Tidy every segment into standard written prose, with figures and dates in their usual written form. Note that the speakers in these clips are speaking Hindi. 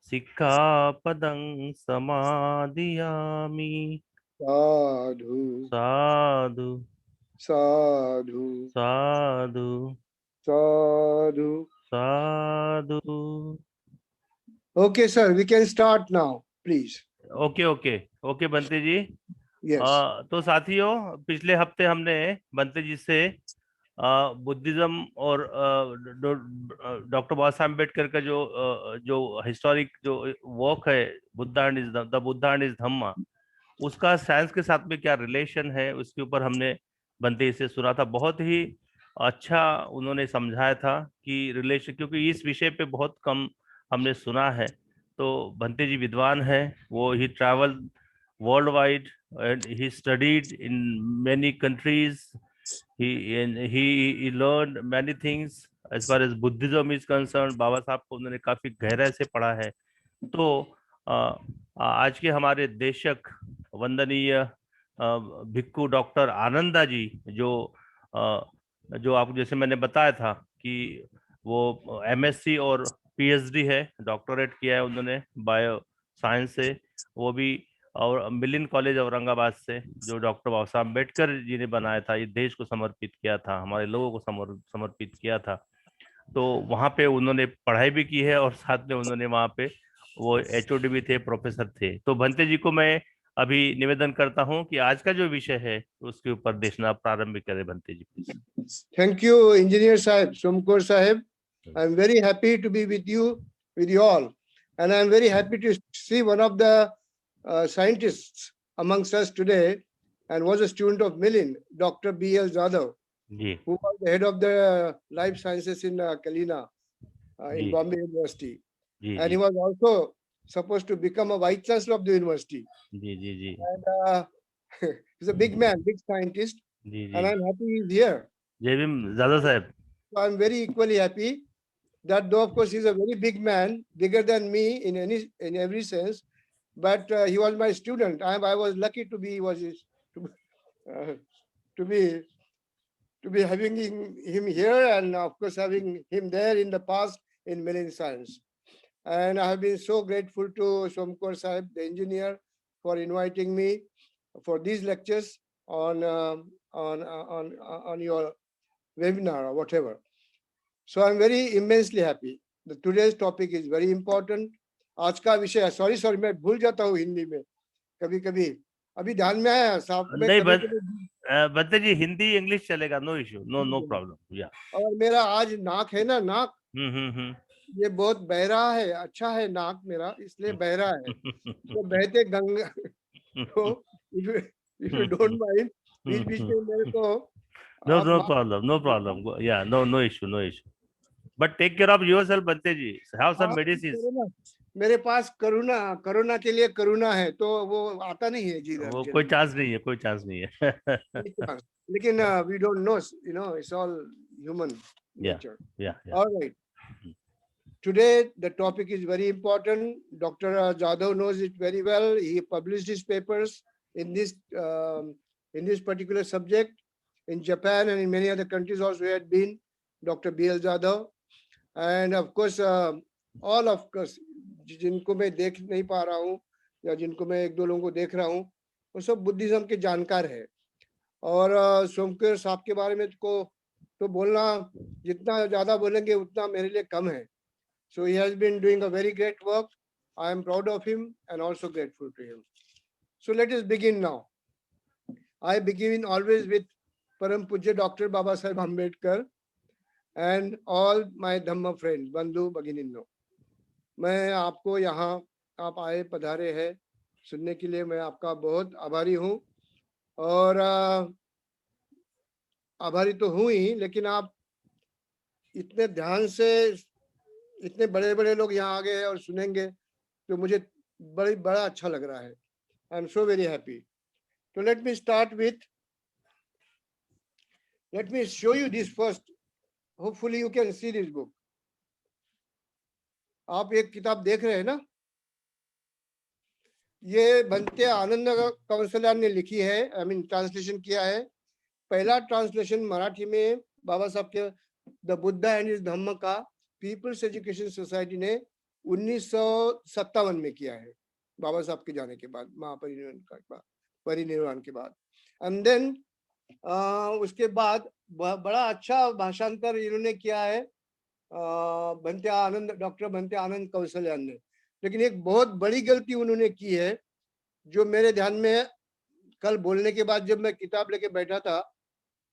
सिक्खापदं समादियामि। साधु साधु साधु साधु साधु. साधु। Okay, sir, we can start now, please. Okay okay okay Bhante ji. Yes. तो साथियों, पिछले हफ्ते हमने बंते जी से बुद्धिज्म और डॉक्टर बाबा साहब अम्बेडकर का जो हिस्टोरिक जो वर्क है, Buddha and his the Buddha and his Dhamma, उसका साइंस के साथ में क्या रिलेशन है, उसके ऊपर हमने बंते जी से सुना था। बहुत ही अच्छा उन्होंने समझाया था कि रिलेशन, क्योंकि इस विषय पे बहुत कम हमने सुना है। तो बंते जी विद्वान है, वो ही travel world wide and he studied in many countries. He learned many things as far as Buddhism is concerned. बाबा साहब को उन्होंने काफी गहराई से पढ़ा है। तो आज के हमारे देशक वंदनीय भिक्खु डॉक्टर आनंदा जी, जो जो आपको जैसे मैंने बताया था कि वो एमएससी और पीएचडी है, डॉक्टरेट किया है उन्होंने बायो साइंस से, वो भी, और मिलिन कॉलेज औरंगाबाद से, जो डॉक्टर बाबा साहब अम्बेडकर जी ने बनाया था, ये देश को समर्पित किया था, हमारे लोगों को समर्पित किया था। तो वहाँ पे उन्होंने पढ़ाई भी की है और साथ में उन्होंने वहाँ पे वो एचओडी भी थे, प्रोफेसर थे। तो भंते जी को मैं अभी निवेदन करता हूँ कि आज का जो विषय है उसके ऊपर देशना प्रारंभ करें। भंते जी please. Thank you, Engineer Sahib, Somkor Sahib. I'm very happy to be with you all. And I'm very happy to see one of the scientists amongst us today and was a student of Milin, Dr. B.L. Jadhav, ji who was the head of the life sciences in Kalina, in जी Bombay University. जी And जी he was also supposed to become a vice chancellor of the university. जी जी जी And he's a big man, big scientist, जी जी। and I'm happy he's here. जय भीम जादव साहब। So I'm very equally happy that though of course he's a very big man, bigger than me in every sense, but he was my student. I was lucky to be uh, to be to be having him here, and of course having him there in the past in marine science. And I have been so grateful to Somkor Sahib, the engineer, for inviting me for these lectures on your webinar or whatever. So I'm very immensely happy. Today's topic is very important. आज का विषय, सॉरी मैं भूल जाता हूँ हिंदी में कभी कभी, अभी ध्यान में आया साहब में नहीं कभी कभी। बंते जी, हिंदी इंग्लिश चलेगा, no issue, no no problem yeah. और मेरा आज नाक है ना, नाक हम्म। ये बहुत बहरा है, अच्छा है नाक मेरा, इसलिए बहरा है। तो बहते गंगा तो इफ यू डोंट माइंड, बीच बीच में मेरे को नो आप नो माफ problem, no problem, yeah no no issue, no issue. But take care of yourself Bhante ji, have some medicine. करो ना। मेरे पास करुणा, करुणा के लिए करुणा है, तो वो आता नहीं है जी वो कोई जल्दी। चांस नहीं है, कोई चांस नहीं है। लेकिन we don't know, it's all human या nature. Yeah. Alright, today the topic is very important. Dr. Jadhav knows it very well. He published his papers in this particular subject in Japan and in many other countries also. He had been Dr. B.L. Jadhav, and of course all of course जिनको मैं देख नहीं पा रहा हूँ या जिनको मैं एक दो लोगों को देख रहा हूँ, वो सब बुद्धिज्म के जानकार है। और सोमकर साहब के बारे में तो बोलना, जितना ज्यादा बोलेंगे उतना मेरे लिए कम है। So he has been doing a very great work. I am proud of him and also grateful to him. So let us begin now. I begin always with Param Pujya Dr. Baba Sahib Ambedkar and all my Dhamma friends, Bandhu Bhagininno. मैं आपको यहाँ आप आए पधारे हैं सुनने के लिए, मैं आपका बहुत आभारी हूँ। और आभारी तो हूँ ही, लेकिन आप इतने ध्यान से, इतने बड़े बड़े लोग यहाँ आ गए हैं और सुनेंगे, तो मुझे बड़ा अच्छा लग रहा है। I am so very happy. तो let me start with, let me show you this first, hopefully you can see this book. आप एक किताब देख रहे हैं ना, ये भंते आनंद कौशल्यान ने लिखी है, आई मीन ट्रांसलेशन किया है। पहला ट्रांसलेशन मराठी में बाबा साहब के द बुद्धा एंड हिज धम्म का पीपल्स एजुकेशन सोसाइटी ने 1957 में किया है, बाबा साहब के जाने के बाद, परिनिर्वाण के बाद। एंड देन उसके बाद बड़ा अच्छा भाषांतर इन्होंने किया है बनते आनंद, डॉक्टर बनते आनंद कौशल्यान ने। लेकिन एक बहुत बड़ी गलती उन्होंने की है जो मेरे ध्यान में कल बोलने के बाद जब मैं किताब लेके बैठा था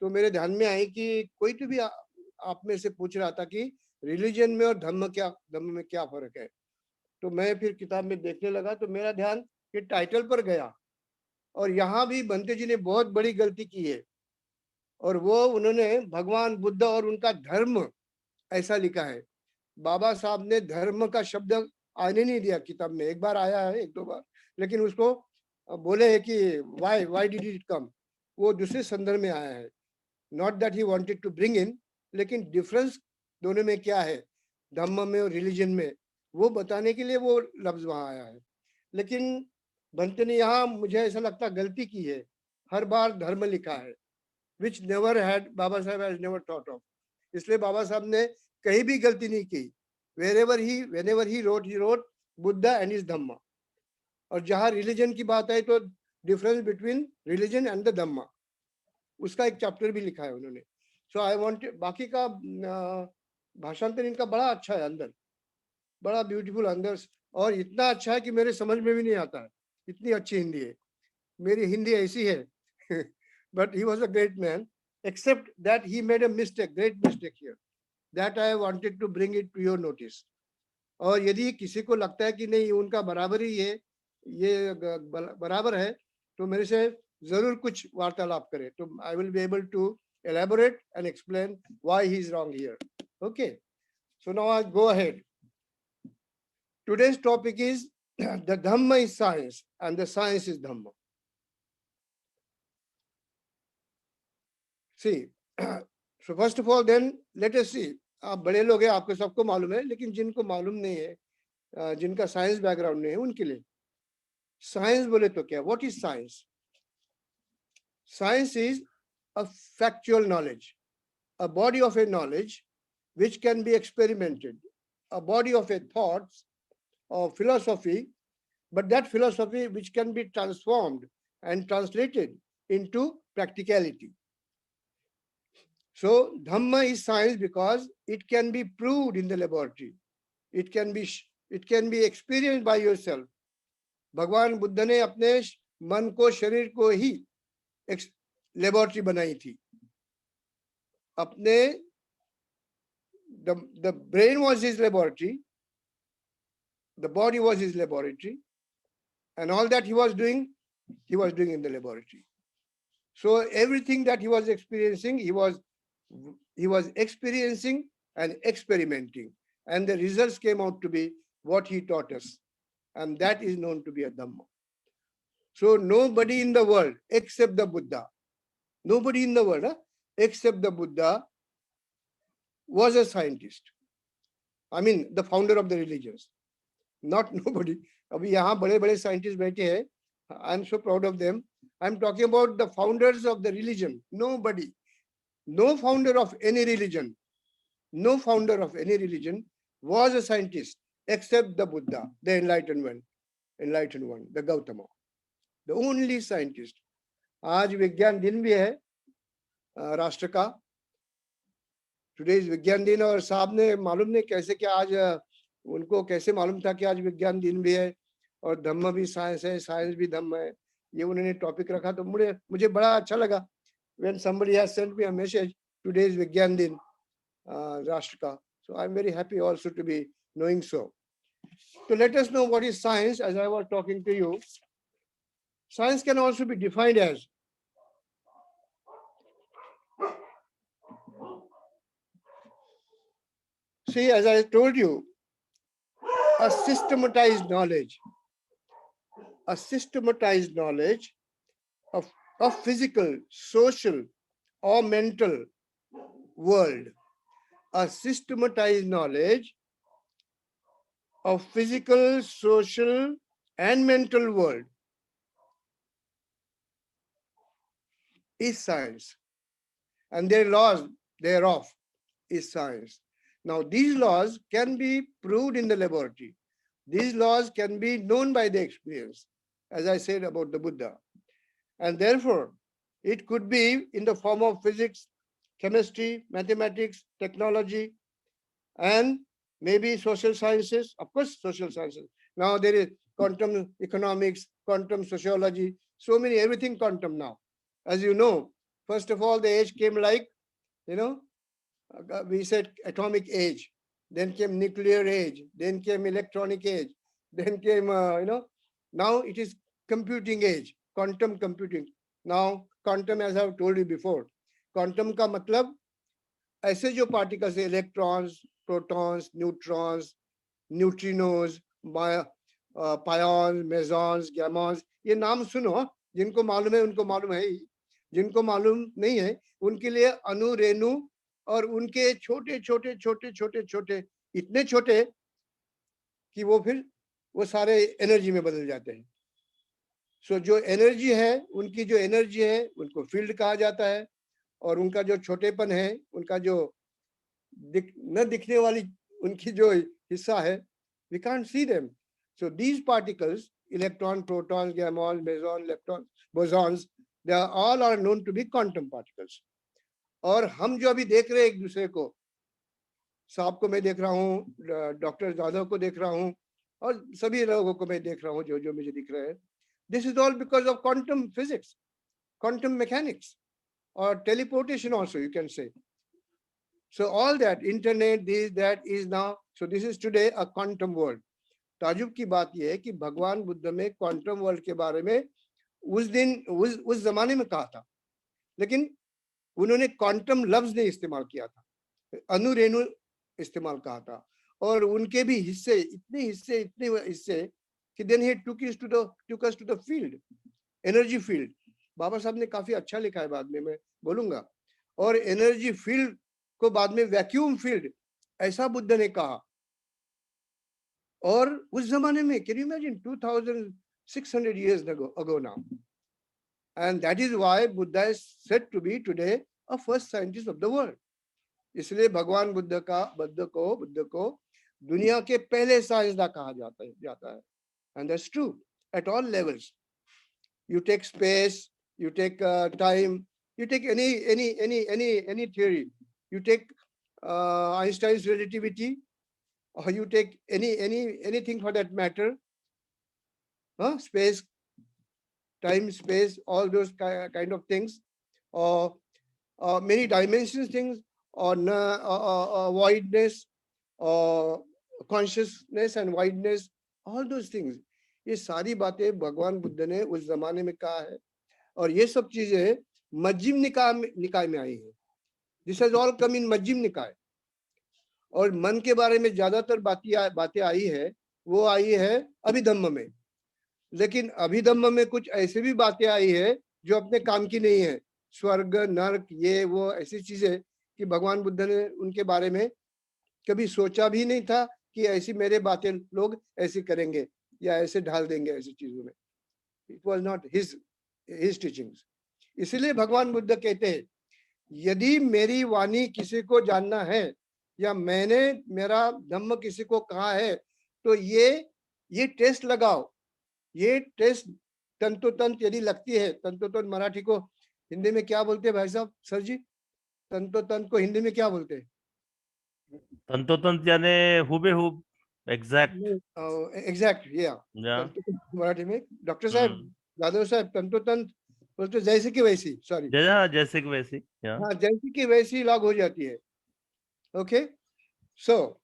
तो मेरे ध्यान में आई कि कोई तो भी आप में से पूछ रहा था कि रिलीजन में और धर्म में क्या फर्क है। तो मैं फिर किताब में देखने लगा तो मेरा ध्यान ये टाइटल पर गया और यहाँ भी बनते जी ने बहुत बड़ी गलती की है और वो उन्होंने भगवान बुद्ध और उनका धर्म ऐसा लिखा है। बाबा साहब ने धर्म का शब्द आने नहीं दिया किताब में, एक बार आया है, एक दो बार, लेकिन उसको बोले है कि व्हाई डिड इट कम, वो दूसरे संदर्भ में आया है। Not that he wanted to bring in, लेकिन डिफरेंस दोनों में क्या है धर्म में और रिलीजन में, वो बताने के लिए वो लफ्ज वहां आया है। लेकिन बनते ने यहाँ मुझे ऐसा लगता गलती की है, हर बार धर्म लिखा है विच नेवर हैड बाबा साहब हैज नेवर थॉट ऑफ। इसलिए बाबा साहब ने कहीं भी गलती नहीं की। whenever he wrote Buddha and his Dhamma. और जहां रिलीजन की बात है तो difference between religion and the Dhamma, उसका एक चैप्टर भी लिखा है उन्होंने। सो आई वांट, बाकी का भाषांतर इनका बड़ा अच्छा है, अंदर बड़ा ब्यूटीफुल अंदर, और इतना अच्छा है कि मेरे समझ में भी नहीं आता है, इतनी अच्छी हिंदी है। मेरी हिंदी ऐसी है but he was a great man, except that he made a mistake, great mistake here, that I wanted to bring it to your notice. और यदि किसी को लगता है कि नहीं उनका बराबर ही है, ये बराबर है, तो मेरे से जरूर कुछ वार्तालाप करें, तो I will be able to elaborate and explain why he is wrong here. Okay, so now I go ahead. Today's topic is the Dhamma is science and the science is Dhamma. See, so first of all, then let us see. आप बड़े लोग हैं, आपको सबको मालूम है, लेकिन जिनको मालूम नहीं है, जिनका साइंस बैकग्राउंड नहीं है, उनके लिए साइंस बोले तो क्या, what is science? Science is a factual knowledge, a body of a knowledge which can be experimented, a body of a thoughts or philosophy, but that philosophy which can be transformed and translated into practicality. So Dhamma is science because it can be proved in the laboratory. It can be experienced by yourself. भगवान बुद्ध ने अपने मन को, शरीर को ही लेबोरेटरी बनाई थी। अपने the brain was his laboratory, the body was his laboratory, and all that he was doing in the laboratory. So everything that he was experiencing, he was experiencing and experimenting, and the results came out to be what he taught us, and that is known to be a Dhamma. So nobody in the world except the Buddha, nobody in the world except the Buddha was a scientist. I mean, the founder of the religions, not nobody. अभी यहाँ बड़े बड़े scientists बैठे हैं, I am so proud of them. I am talking about the founders of the religion. Nobody, no founder of any religion, no founder of any religion was a scientist except the Buddha, the enlightened one, the Gautama, the only scientist. आज विज्ञान दिन भी है राष्ट्र का, टुडे इज विज्ञान दिन, और साहब ने मालूम नहीं कैसे क्या आज उनको कैसे मालूम था कि आज विज्ञान दिन भी है और धम्म भी साइंस है, साइंस भी धम्म है, ये उन्होंने टॉपिक रखा। तो मुझे बड़ा अच्छा लगा when somebody has sent me a message, today is विज्ञान दिन राष्ट्र का, so I am very happy also to be knowing so. So let us know what is science. As I was talking to you, science can also be defined as see, as I told you, a systematized knowledge of physical, social, or mental world. A systematized knowledge of physical, social, and mental world is science, and their laws thereof is science. Now, these laws can be proved in the laboratory. These laws can be known by the experience, as I said about the Buddha. And therefore, it could be in the form of physics, chemistry, mathematics, technology, and maybe social sciences. Of course, social sciences. Now there is quantum economics, quantum sociology, so many, everything quantum now. As you know, first of all, the age came like, we said atomic age, then came nuclear age, then came electronic age, then came, now it is computing age, quantum computing. Now, quantum, as I've told you before, quantum का मतलब ऐसे जो particles, electrons, protons, neutrons, neutrinos, pions, mesons, gamons, ये नाम सुनो, जिनको मालूम है उनको मालूम है ही, जिनको मालूम नहीं है उनके लिए अणु, रेणु और उनके छोटे छोटे छोटे छोटे छोटे इतने छोटे कि वो फिर वो सारे एनर्जी में बदल जाते हैं. सो जो एनर्जी है, उनकी जो एनर्जी है उनको फील्ड कहा जाता है, और उनका जो छोटेपन है, उनका जो न दिखने वाली उनकी जो हिस्सा है, we can't see them. So these particles, electron, protons, gamons, mesons, leptons, bosons, they are all are known to be quantum particles. और हम जो अभी देख रहे हैं एक दूसरे को, साहब को मैं देख रहा हूँ, डॉक्टर जाधव को देख रहा हूँ, और सभी लोगों को मैं देख रहा हूँ जो जो मुझे दिख रहे हैं. This is all because of quantum physics, quantum mechanics, or teleportation also you can say. So all that, internet, this, that is now, so this is today a quantum world. ताजुब की बात यह है कि भगवान बुद्ध में क्वांटम वर्ल्ड के बारे में उस दिन उस जमाने में कहा था, लेकिन उन्होंने क्वांटम लफ्ज नहीं इस्तेमाल किया था, अणु रेणु इस्तेमाल कहा था, और उनके भी हिस्से इतने हिस्से कि then he took us to the field, energy field. बाबा साहब ने काफी अच्छा लिखा है, बाद में मैं बोलूंगा. और एनर्जी फील्ड को बाद में वैक्यूम फील्ड ऐसा बुद्ध ने कहा. और उस जमाने में, can you imagine, 2600 years ago now, and that is why Buddha is said to be today a first scientist of the world. इसलिए भगवान बुद्ध को दुनिया के पहले साइंसदान कहा जाता है. And that's true at all levels. You take space, you take time, you take any theory, you take Einstein's relativity, or you take anything for that matter, space, time, space, all those kind of things, or many dimensions things, or voidness, or consciousness and wideness, all those things. ये सारी बातें भगवान बुद्ध ने उस जमाने में कहा है, और ये सब चीजें मध्यम निकाय में आई है. दिस हैज ऑल कम इन मध्यम निकाय. और मन के बारे में ज्यादातर बातें आई है, वो आई है अभिधम्म में. लेकिन अभिधम्म में कुछ ऐसे भी बातें आई है जो अपने काम की नहीं है, स्वर्ग, नरक, ये वो ऐसी चीजें कि भगवान बुद्ध ने उनके बारे में कभी सोचा भी नहीं था कि ऐसी मेरे बातें लोग ऐसी करेंगे या ऐसे ढाल देंगे ऐसी चीजों में. It was not his teachings. इसलिए भगवान बुद्ध कहते हैं, यदि मेरी वाणी किसी को जानना है या मैंने मेरा धम्म किसी को कहा है, तो ये टेस्ट लगाओ. ये टेस्ट तंतोतंत यदि लगती है, तंतोतंत मराठी को हिंदी में क्या बोलते हैं भाई साहब, सर जी? तंतोतंत को हिंदी में क्या बोलते हैं? तंतोतंत यानी हुबेहूब, एग्जैक्ट. एग्जैक्ट, या मराठी में डॉक्टर साहब, जादव साहब, तंतोतंत बोलते जैसे की वैसी, सॉरी, जैसे की वैसी, हाँ, जैसे की वैसी लॉग हो जाती है. Okay, so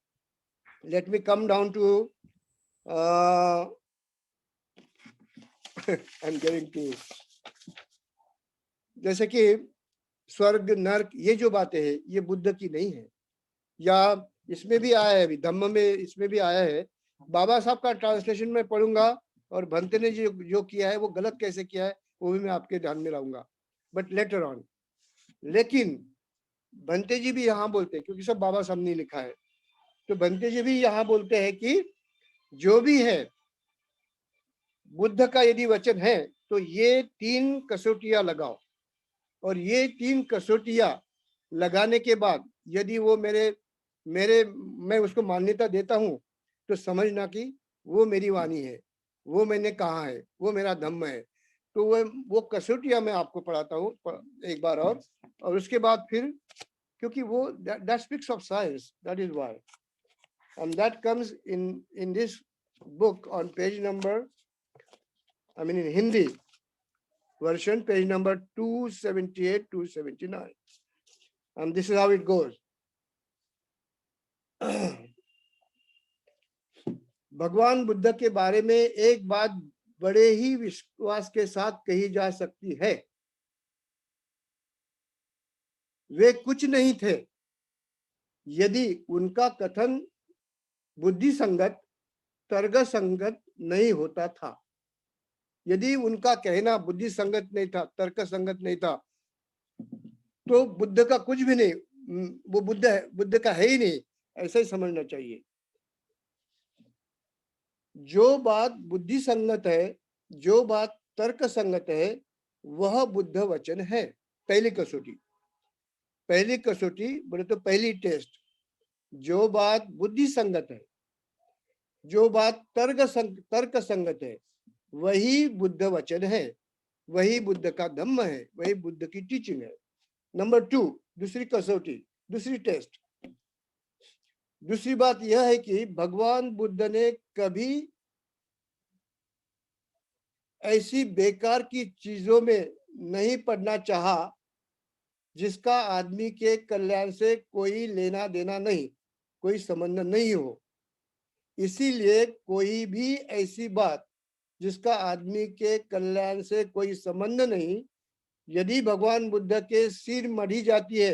let me come down to I am getting to, जैसे कि स्वर्ग, नरक, ये जो बातें हैं ये बुद्ध की नहीं है, या इसमें भी आया है, अभी धम्म में इसमें भी आया है. बाबा साहब का ट्रांसलेशन में पढ़ूंगा, और भंते ने जो किया है वो गलत कैसे किया है वो भी मैं आपके ध्यान में लाऊंगा, बट लेटर ऑन. लेकिन भंते जी भी यहाँ बोलते हैं, क्योंकि सब बाबा साहब ने लिखा है, तो भंते जी भी यहाँ बोलते हैं कि जो भी है बुद्ध का यदि वचन है तो ये 3 कसौटियां लगाओ, और ये 3 कसौटियां लगाने के बाद यदि वो मैं उसको मान्यता देता हूं, तो समझना कि वो मेरी वाणी है, वो मैंने कहा है, वो मेरा धम्म है। तो वो कसौटियां मैं आपको पढ़ाता हूँ एक बार और उसके बाद फिर, क्योंकि वो that speaks of science, that is why, and that comes in this book on page number, I mean in Hindi version, page number 278 279, and this is how it goes. भगवान बुद्ध के बारे में एक बात बड़े ही विश्वास के साथ कही जा सकती है, वे कुछ नहीं थे यदि उनका कथन बुद्धि संगत, तर्क संगत नहीं होता था। यदि उनका कहना बुद्धि संगत नहीं था, तर्क संगत नहीं था, तो बुद्ध का कुछ भी नहीं, वो बुद्ध है, बुद्ध का है ही नहीं, ऐसा ही समझना चाहिए। जो बात बुद्धि संगत है, जो बात तर्क संगत है, वह बुद्ध वचन है। पहली कसौटी, पहली कसौटी बोले तो पहली टेस्ट, जो बात बुद्धि संगत है, जो बात तर्क संगत है, वही बुद्ध वचन है, वही बुद्ध का धम्म है, वही बुद्ध की टीचिंग है। नंबर 2, दूसरी कसौटी, दूसरी टेस्ट, दूसरी बात यह है कि भगवान बुद्ध ने कभी ऐसी बेकार की चीजों में नहीं पढ़ना चाहा जिसका आदमी के कल्याण से कोई लेना देना नहीं, कोई संबंध नहीं हो। इसीलिए कोई भी ऐसी बात जिसका आदमी के कल्याण से कोई संबंध नहीं, यदि भगवान बुद्ध के सिर मढ़ी जाती है,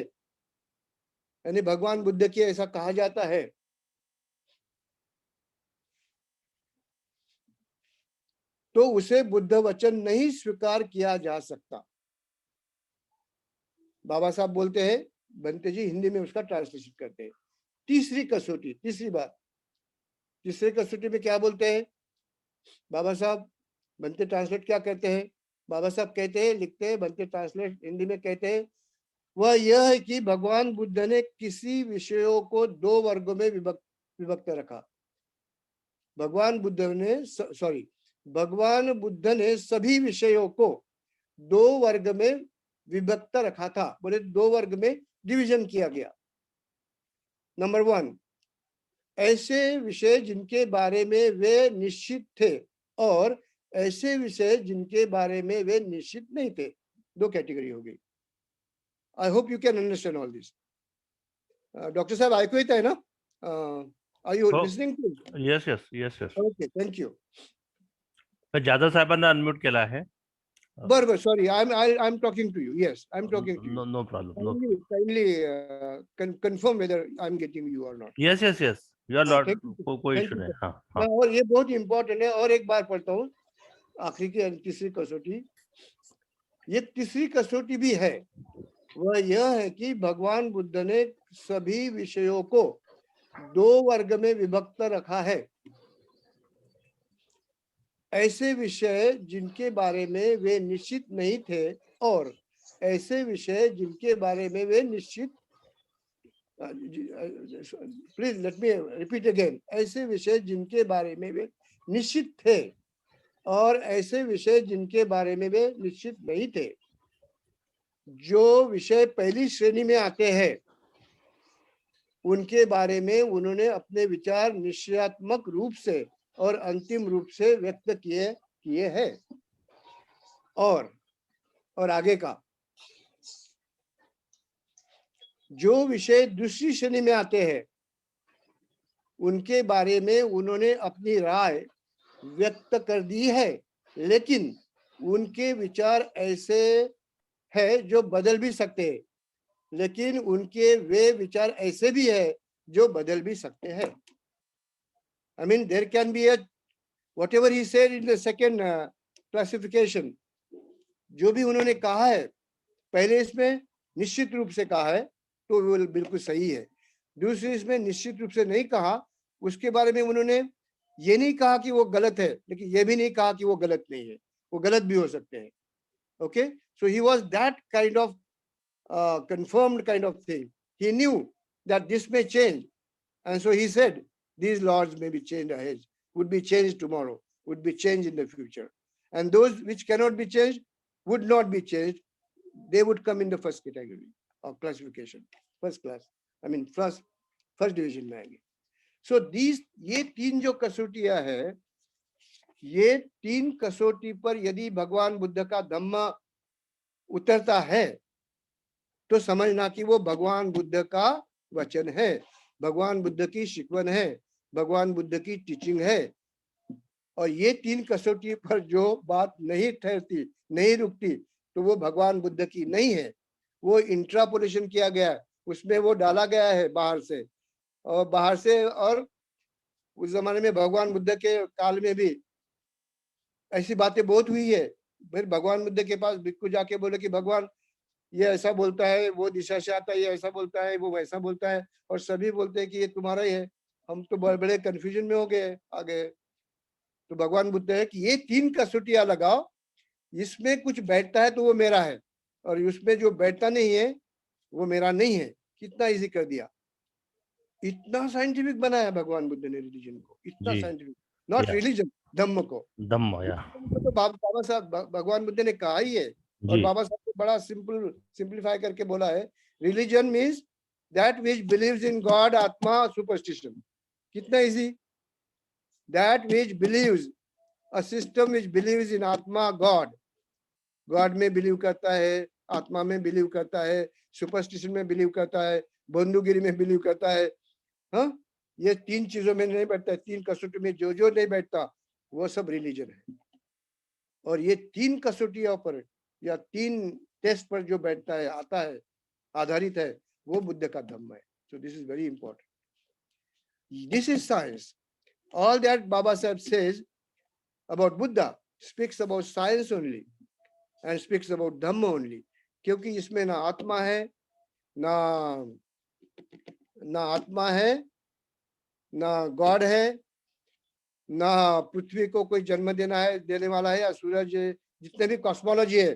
यानी भगवान बुद्ध की ऐसा कहा जाता है, तो उसे बुद्ध वचन नहीं स्वीकार किया जा सकता। बाबा साहब बोलते हैं, बनते जी हिंदी में उसका ट्रांसलेशन करते हैं। तीसरी कसौटी, तीसरी बात, तीसरी कसौटी में क्या बोलते हैं बाबा साहब? बनते ट्रांसलेट क्या कहते हैं बाबा साहब? कहते हैं, लिखते हैं, बनते ट्रांसलेट हिंदी में कहते हैं, वह यह है कि भगवान बुद्ध ने किसी विषयों को दो वर्गों में विभक्त रखा। भगवान बुद्ध ने भगवान बुद्ध ने सभी विषयों को दो वर्ग में विभक्त रखा था, बोले दो वर्ग में डिवीजन किया गया। नंबर 1, ऐसे विषय जिनके बारे में वे निश्चित थे और ऐसे विषय जिनके बारे में वे निश्चित नहीं थे, दो कैटेगरी हो गई। I hope you can understand all this. Doctor साहब ऐकू येत आहे ना? Are you listening to? Yes yes yes yes okay, thank you. Jadhav साहेबांना अनम्यूट केला आहे. बरोबर, sorry, I am talking to you. Yes, I am talking to you. No problem. Kindly confirm whether I am getting you or not. Yes yes yes you are loud, Thank you. कोई Thank इशू you, नहीं. sir. हाँ मैं हाँ और ये बहुत इंपॉर्टेंट है, और एक बार पढ़ता हूँ, आखिरी की तीसरी कसौटी। ये तीसरी कसौटी भी है, वह यह है कि भगवान बुद्ध ने सभी विषयों को दो वर्ग में विभक्त रखा है। ऐसे विषय जिनके बारे में वे निश्चित नहीं थे और ऐसे विषय जिनके बारे में वे निश्चित, please let me repeat again, ऐसे विषय जिनके बारे में वे निश्चित थे और ऐसे विषय जिनके बारे में वे निश्चित नहीं थे। जो विषय पहली श्रेणी में आते हैं उनके बारे में उन्होंने अपने विचार निश्चयात्मक रूप से और अंतिम रूप से व्यक्त किए हैं। और आगे का, जो विषय दूसरी श्रेणी में आते हैं उनके बारे में उन्होंने अपनी राय व्यक्त कर दी है, लेकिन उनके विचार ऐसे हैं जो बदल भी सकते हैं, लेकिन उनके वे विचार ऐसे भी है जो बदल भी सकते हैं। I mean, there can be whatever he said in the second classification, जो भी उन्होंने कहा है पहले इसमें निश्चित रूप से कहा है तो वो बिल्कुल सही है। दूसरे इसमें निश्चित रूप से नहीं कहा, उसके बारे में उन्होंने ये नहीं कहा कि वो गलत है, लेकिन ये भी नहीं कहा कि वो गलत नहीं है, वो गलत भी हो सकते हैं। Okay, so he was that kind of confirmed kind of thing. He knew that this may change, and so he said these laws may be changed ahead. would be changed tomorrow, would be changed in the future. And those which cannot be changed would not be changed. They would come in the first category of classification, first class. I mean, first division में आएंगे. So these ये तीन जो कसौटियां है, ये तीन कसौटी पर यदि भगवान बुद्ध का धम्म उतरता है तो समझना कि वो भगवान बुद्ध का वचन है, भगवान बुद्ध की शिकवन है, भगवान बुद्ध की टीचिंग है. और ये तीन कसौटी पर जो बात नहीं ठहरती, नहीं रुकती, तो वो भगवान बुद्ध की नहीं है. वो इंट्रापोलेशन किया गया है, उसमें वो डाला गया है बाहर से. और उस जमाने में भगवान बुद्ध के काल में भी ऐसी बातें बहुत हुई है. फिर भगवान बुद्ध के पास भिक्खु जाके बोले कि भगवान ये ऐसा बोलता है, वो दिशा से आता है, ये ऐसा बोलता है, वो वैसा बोलता है, और सभी बोलते हैं कि ये तुम्हारा ही है. हम तो बड़े कंफ्यूजन में हो गए आगे. तो भगवान बुद्ध है कि ये तीन कसौटियां लगाओ, इसमें कुछ बैठता है तो वो मेरा है, और उसमें जो बैठता नहीं है वो मेरा नहीं है. कितना इजी कर दिया, इतना साइंटिफिक बनाया भगवान बुद्ध ने रिलीजन को, इतना साइंटिफिक. नॉट रिलीजन, धम्म को. धम्म तो बाबा साहब भगवान बुद्ध ने कहा ही है, और बाबा साहब ने बड़ा सिंपलीफाई करके बोला है, religion means that which believes in God, आत्मा, सुपरस्टिशन. कितना easy. That which believes, a system which believes in आत्मा, God. God में बिलीव करता है, आत्मा में बिलीव करता है, सुपरस्टिशन में बिलीव करता है, बंधुगिरी में बिलीव करता है. हाँ, ये तीन चीजों में नहीं बैठता है. तीन कसौटी में जो जो नहीं बैठता वो सब रिलीजन है. और ये तीन कसौटियों पर या तीन टेस्ट पर जो बैठता है, आता है, आधारित है, वो बुद्ध का धम्म है. So this is very important. This is science. All that Baba Sahib says about Buddha speaks about science only and speaks about Dhamma only. क्योंकि इसमें ना आत्मा है, ना आत्मा है, ना गॉड है, ना पृथ्वी को कोई जन्म देने वाला है, या सूरज. जितने भी कॉस्मोलॉजी है,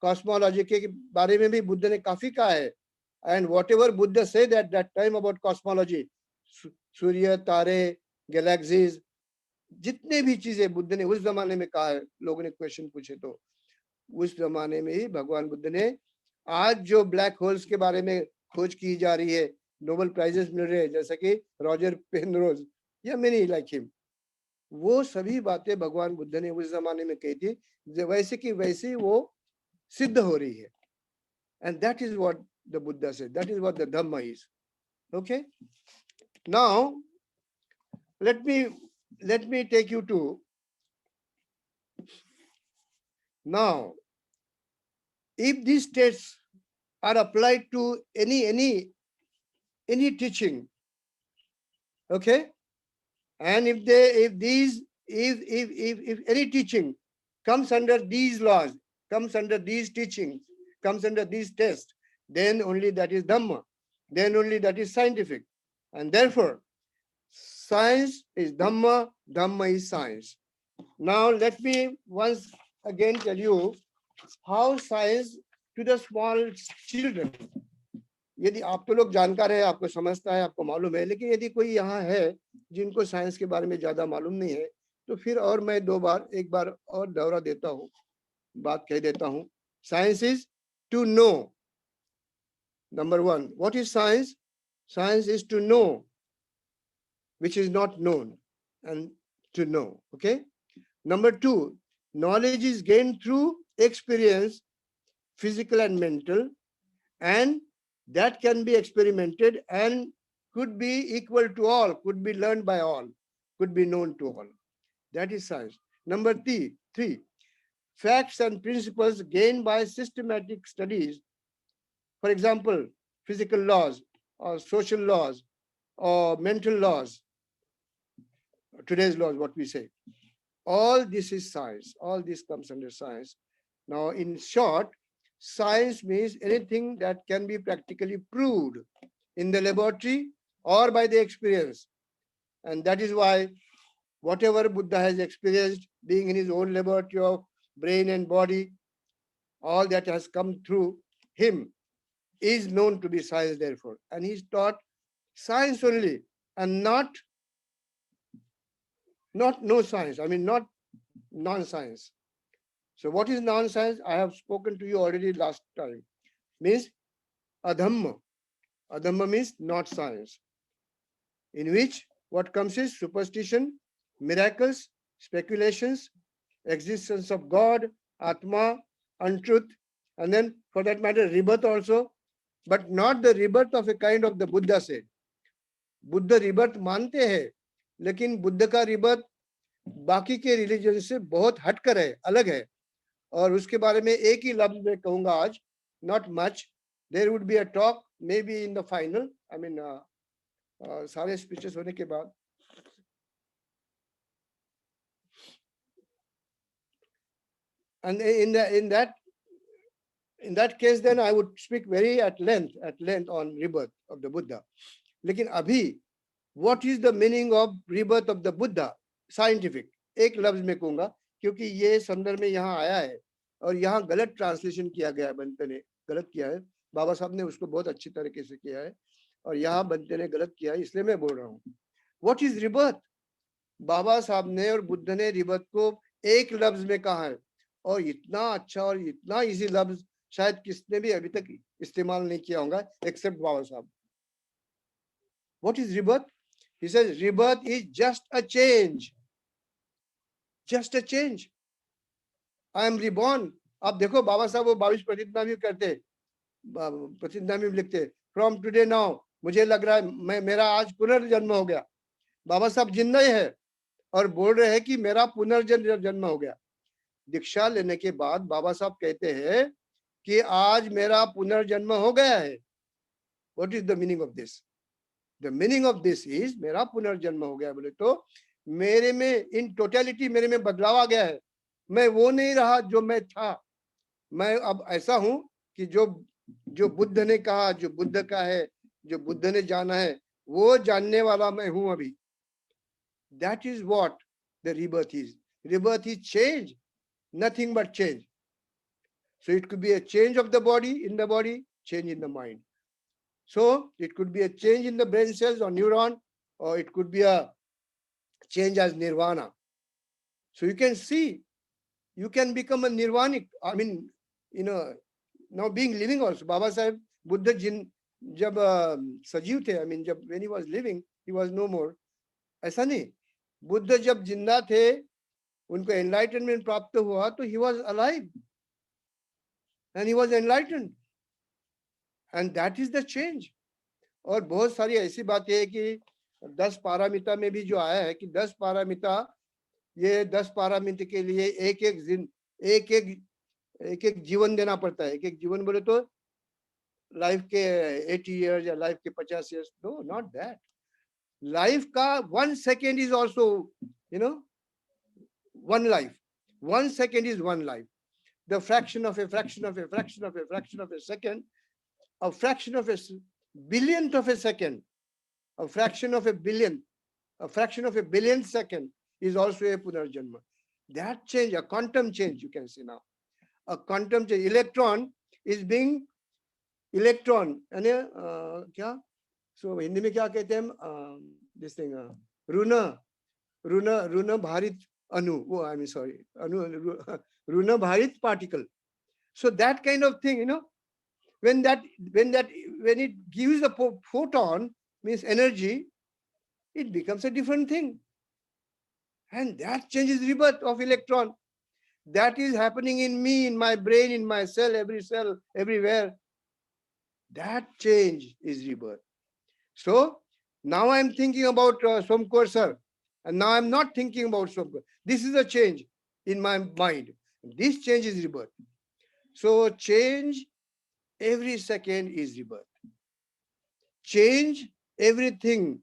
कॉस्मोलॉजी के बारे में भी बुद्ध ने काफी कहा है. And whatever Buddha said at that time about cosmology, सूर्य, तारे, गैलेक्सीज, जितने भी चीजें बुद्ध ने उस जमाने में कहा है. लोगों ने क्वेश्चन पूछे तो उस जमाने में ही भगवान बुद्ध ने, आज जो ब्लैक होल्स के बारे में खोज की जा रही है, नोबेल प्राइजेस मिल रहे हैं, जैसे कि रॉजर पेनरोज या मेनी लाइक हिम, वो सभी बातें भगवान बुद्ध ने उस जमाने में कही थी, वैसे की वैसे वो सिद्ध हो रही है. And that is what the Buddha said, that is what the Dhamma is. Okay, now let me take you to, now if these tests are applied to any teaching, okay, and if any teaching comes under these laws, comes under these teachings, comes under these tests, then only that is Dhamma, then only that is scientific. And therefore science is Dhamma, Dhamma is science. Now let me once again tell you how science to the small children. यदि आप तो लोग जानकार है, आपको समझता है, आपको मालूम है, लेकिन यदि कोई यहाँ है जिनको साइंस के बारे में ज्यादा मालूम नहीं है, तो फिर और मैं एक बार और दोहरा देता हूँ, बात कह देता हूँ. Science is to know. Number one, what is science? Science is to know which is not known, and to know. Okay. Number two, knowledge is gained through experience, physical and mental, and that can be experimented and could be equal to all, could be learned by all, could be known to all. That is science. Number three, facts and principles gained by systematic studies. For example, physical laws or social laws or mental laws, today's laws, what we say. All this is science. All this comes under science. Now, in short, science means anything that can be practically proved in the laboratory or by the experience. And that is why whatever Buddha has experienced, being in his own laboratory of brain and body, all that has come through him is known to be science, therefore. And he's taught science only and not not no science, I mean not non-science. So what is non-science? I have spoken to you already last time. Means adhamma. Adhamma means not science, in which what comes is superstition, miracles, speculations, existence of God, Atma, untruth, and then for that matter, rebirth also, but not the rebirth of a kind of the Buddha said. Buddha rebirth मानते हैं, लेकिन बुद्ध का रिबर्थ बाकी के रिलीजन से बहुत हटकर है, अलग है, और उसके बारे में एक ही लफ्ज में कहूंगा आज, not much. There would be a talk maybe in the final, I mean सारे स्पीचेस होने के बाद. And in that case, then I would speak very at length on rebirth of the Buddha. लेकिन अभी what is the meaning of rebirth of the Buddha? Scientific. एक लफ्ज में कहूंगा, क्योंकि ये संदर्भ में यहाँ आया है और यहाँ गलत ट्रांसलेशन किया गया है, बनते ने गलत किया है, बाबा साहब ने उसको बहुत अच्छी तरीके से किया है और यहाँ बनते ने गलत किया है, इसलिए मैं बोल रहा हूँ. What is rebirth? बाबा साहब ने और बुद्ध ने रिबर्थ को एक लफ्ज में कहा है, और इतना अच्छा और इतना इजी लफ्ज शायद किसने भी अभी तक इस्तेमाल नहीं किया होगा एक्सेप्ट बाबा साहब. What is rebirth? He says rebirth is just a change. Just a change. I am reborn. आप देखो बाबा साहब वो 22 प्रतिज्ञा भी करते, प्रतिज्ञा भी लिखते, फ्रॉम टुडे नाउ मुझे लग रहा है मेरा आज पुनर्जन्म हो गया. बाबा साहब जिंदा ही है और बोल रहे हैं कि मेरा पुनर्जन्म हो गया. दीक्षा लेने के बाद बाबा साहब कहते हैं कि आज मेरा पुनर्जन्म हो गया है. What is the meaning of this? The meaning of this is मेरा पुनर्जन्म हो गया बोले तो मेरे में इन टोटलिटी मेरे में बदलाव आ गया है. मैं वो नहीं रहा जो मैं था, मैं अब ऐसा हूं कि जो बुद्ध ने कहा, जो बुद्ध का है, जो बुद्ध ने जाना है, वो जानने वाला मैं हूं अभी. That is what the rebirth is. Rebirth is change, nothing but change. So it could be a change of the body, in the body, change in the mind. So it could be a change in the brain cells or neuron, or it could be a change as nirvana. So you can see, you can become a nirvanic. I mean, you know, now being living also. Baba Sahib, Buddha jin jab sajiv the, I mean, jab when he was living, he was no more. ऐसा नहीं, बुद्ध जब जिंदा थे, उनको एनलाइटनमेंट प्राप्त हुआ तो he was alive and he was enlightened, and that is the change. और बहुत सारी ऐसी बातें है कि 10 पारामिता में भी जो आया है कि 10 पारामिता, ये 10 पारामिता के लिए एक जीवन देना पड़ता है. एक जीवन बोले तो लाइफ के 80 years या लाइफ के 50 years. No, not that. Life का 1 second is also, you know, one life. 1 second is one life. The fraction of a fraction of a fraction of a fraction of a second, a fraction of a billionth of a second, a fraction of a billion, a fraction of a billionth second is also a punarjanma. That change, a quantum change, you can see now. A quantum change. Electron is being electron, क्या? So हिंदी में क्या कहते हैं? This thing, ऋण भारित अणु. Oh, I mean, sorry, ऋण भारित particle. So that kind of thing, you know, when it gives a photon, means energy, it becomes a different thing, and that changes rebirth of electron. That is happening in me, in my brain, in my cell, everywhere. That change is rebirth. So now I'm thinking about Somkor sir, and now I'm not thinking about Somkor. This is a change in my mind. This change is rebirth. So change every second is rebirth. Change everything.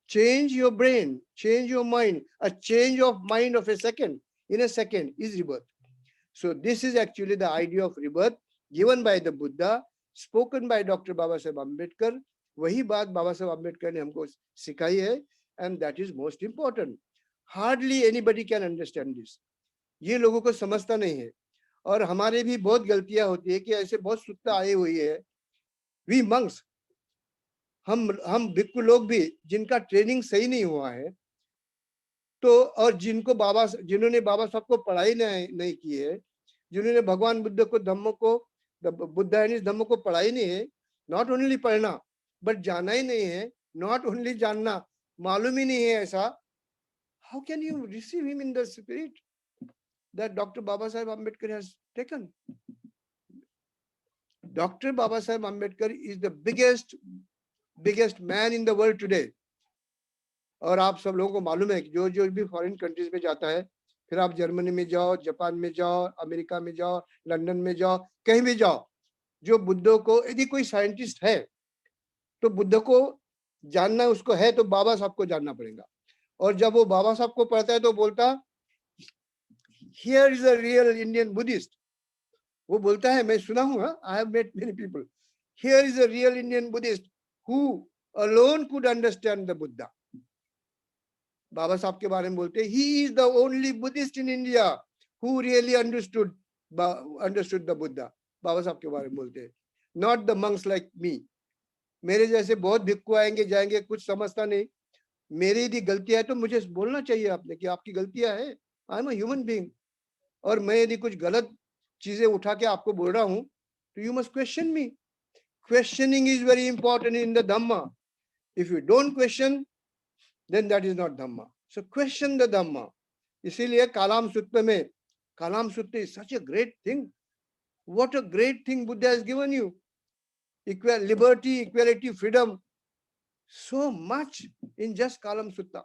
Change your brain, change your mind. A change of mind of a second, in a second, is rebirth. So this is actually the idea of rebirth given by the Buddha, spoken by Dr. Baba Saheb Ambedkar. वही बात बाबा साहब अम्बेडकर ने हमको सिखाई है, and that is most important. Hardly anybody can understand this. ये लोगों को समझता नहीं है, और हमारे भी बहुत गलतियां होती है कि ऐसे बहुत सूत्रता आई हुई है. We monks, हम भिक्खु लोग भी जिनका ट्रेनिंग सही नहीं हुआ है, तो और जिन्होंने बाबा साहब को पढ़ाई नहीं की है, जिन्होंने भगवान बुद्ध को धम्म को पढ़ा ही नहीं है, नॉट ओनली पढ़ना बट जाना ही नहीं है, नॉट ओनली जानना, मालूम ही नहीं है ऐसा, how can you receive him in the spirit that doctor Baba Saheb Ambedkar has taken? Doctor Baba Saheb Ambedkar is the biggest man in the world today. और आप सब लोगों को मालूम है कि जो भी फॉरेन कंट्रीज में जाता है, फिर आप जर्मनी में जाओ, जापान में जाओ, अमेरिका में जाओ, लंदन में जाओ, कहीं भी जाओ, जो बुद्ध को, यदि कोई साइंटिस्ट है तो बुद्ध को जानना उसको है तो बाबा साहब को जानना पड़ेगा। और जब वो बाबा साहब को पढ़ता है तो बोलता, here is a real Indian Buddhist. वो बोलता है, मैं सुना हूँ, I have met many people, here is a real Indian Buddhist who alone could understand the Buddha. Baba Saheb के बारे में बोलते, he is the only Buddhist in India who really understood the Buddha. Baba Saheb के बारे में बोलते हैं, not the monks like me. मेरे जैसे बहुत भिक्खु आएंगे जाएंगे, कुछ समझता नहीं, मेरी यदि गलतियां है तो मुझे बोलना चाहिए आपने कि आपकी गलतियां है, I am a human being. और मैं यदि कुछ गलत चीजें उठा के आपको बोल रहा हूं तो you must question me. Questioning is very important in the Dhamma. If you don't question then that is not dhamma. So question the dhamma. इसीलिए कालाम सूत्र में, कालाम सूत्र is such a great thing. What a great thing Buddha has given you. Equal liberty, equality, freedom. So much in just Kalam Sutta.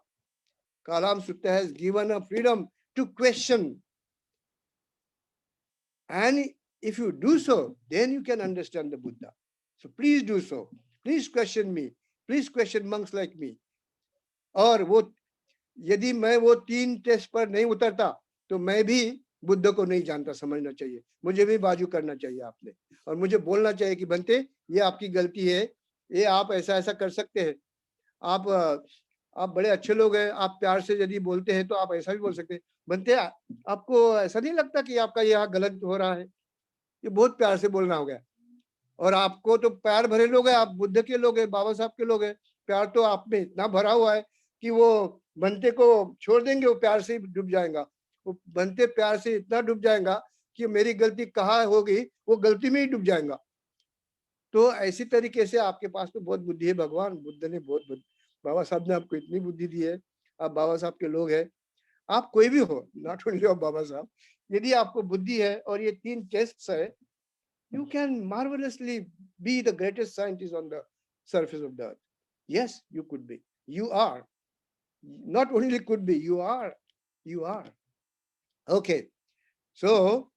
Kalam Sutta has given a freedom to question. And if you do so, then you can understand the Buddha. So please do so. Please question me. Please question monks like me. और वो यदि मैं वो 3 टेस्ट पर नहीं उतरता तो मैं भी बुद्ध को नहीं जानता, समझना चाहिए, मुझे भी बाजू करना चाहिए आपने, और मुझे बोलना चाहिए कि बनते ये आपकी गलती है, ये आप ऐसा ऐसा कर सकते हैं, आप बड़े अच्छे लोग हैं, आप प्यार से यदि बोलते हैं तो आप ऐसा भी बोल सकते हैं, बनते आपको ऐसा नहीं लगता कि आपका यहाँ गलत हो रहा है? ये बहुत प्यार से बोलना हो गया। और आपको तो प्यार भरे लोग हैं, आप बुद्ध के लोग हैं, बाबा साहब के लोग हैं, प्यार तो आप में इतना भरा हुआ है कि वो बनते को छोड़ देंगे, वो प्यार से डूब जाएगा, वो बनते प्यार से इतना डूब जाएगा कि मेरी गलती कहाँ होगी, वो गलती में ही डूब जाएगा। तो ऐसी तरीके से आपके पास तो बहुत बुद्धि है, भगवान बुद्ध ने बहुत बाबा साहब ने आपको इतनी बुद्धि दी है, आप बाबा साहब के लोग हैं, आप कोई भी हो, नॉट ओनली ऑफ बाबा साहब, यदि आपको बुद्धि है और ये 3 टेस्ट है, you can marvelously be the greatest scientist on the surface of the earth. Yes, you could be. You are. Not only could be, you are. You are. Okay. So,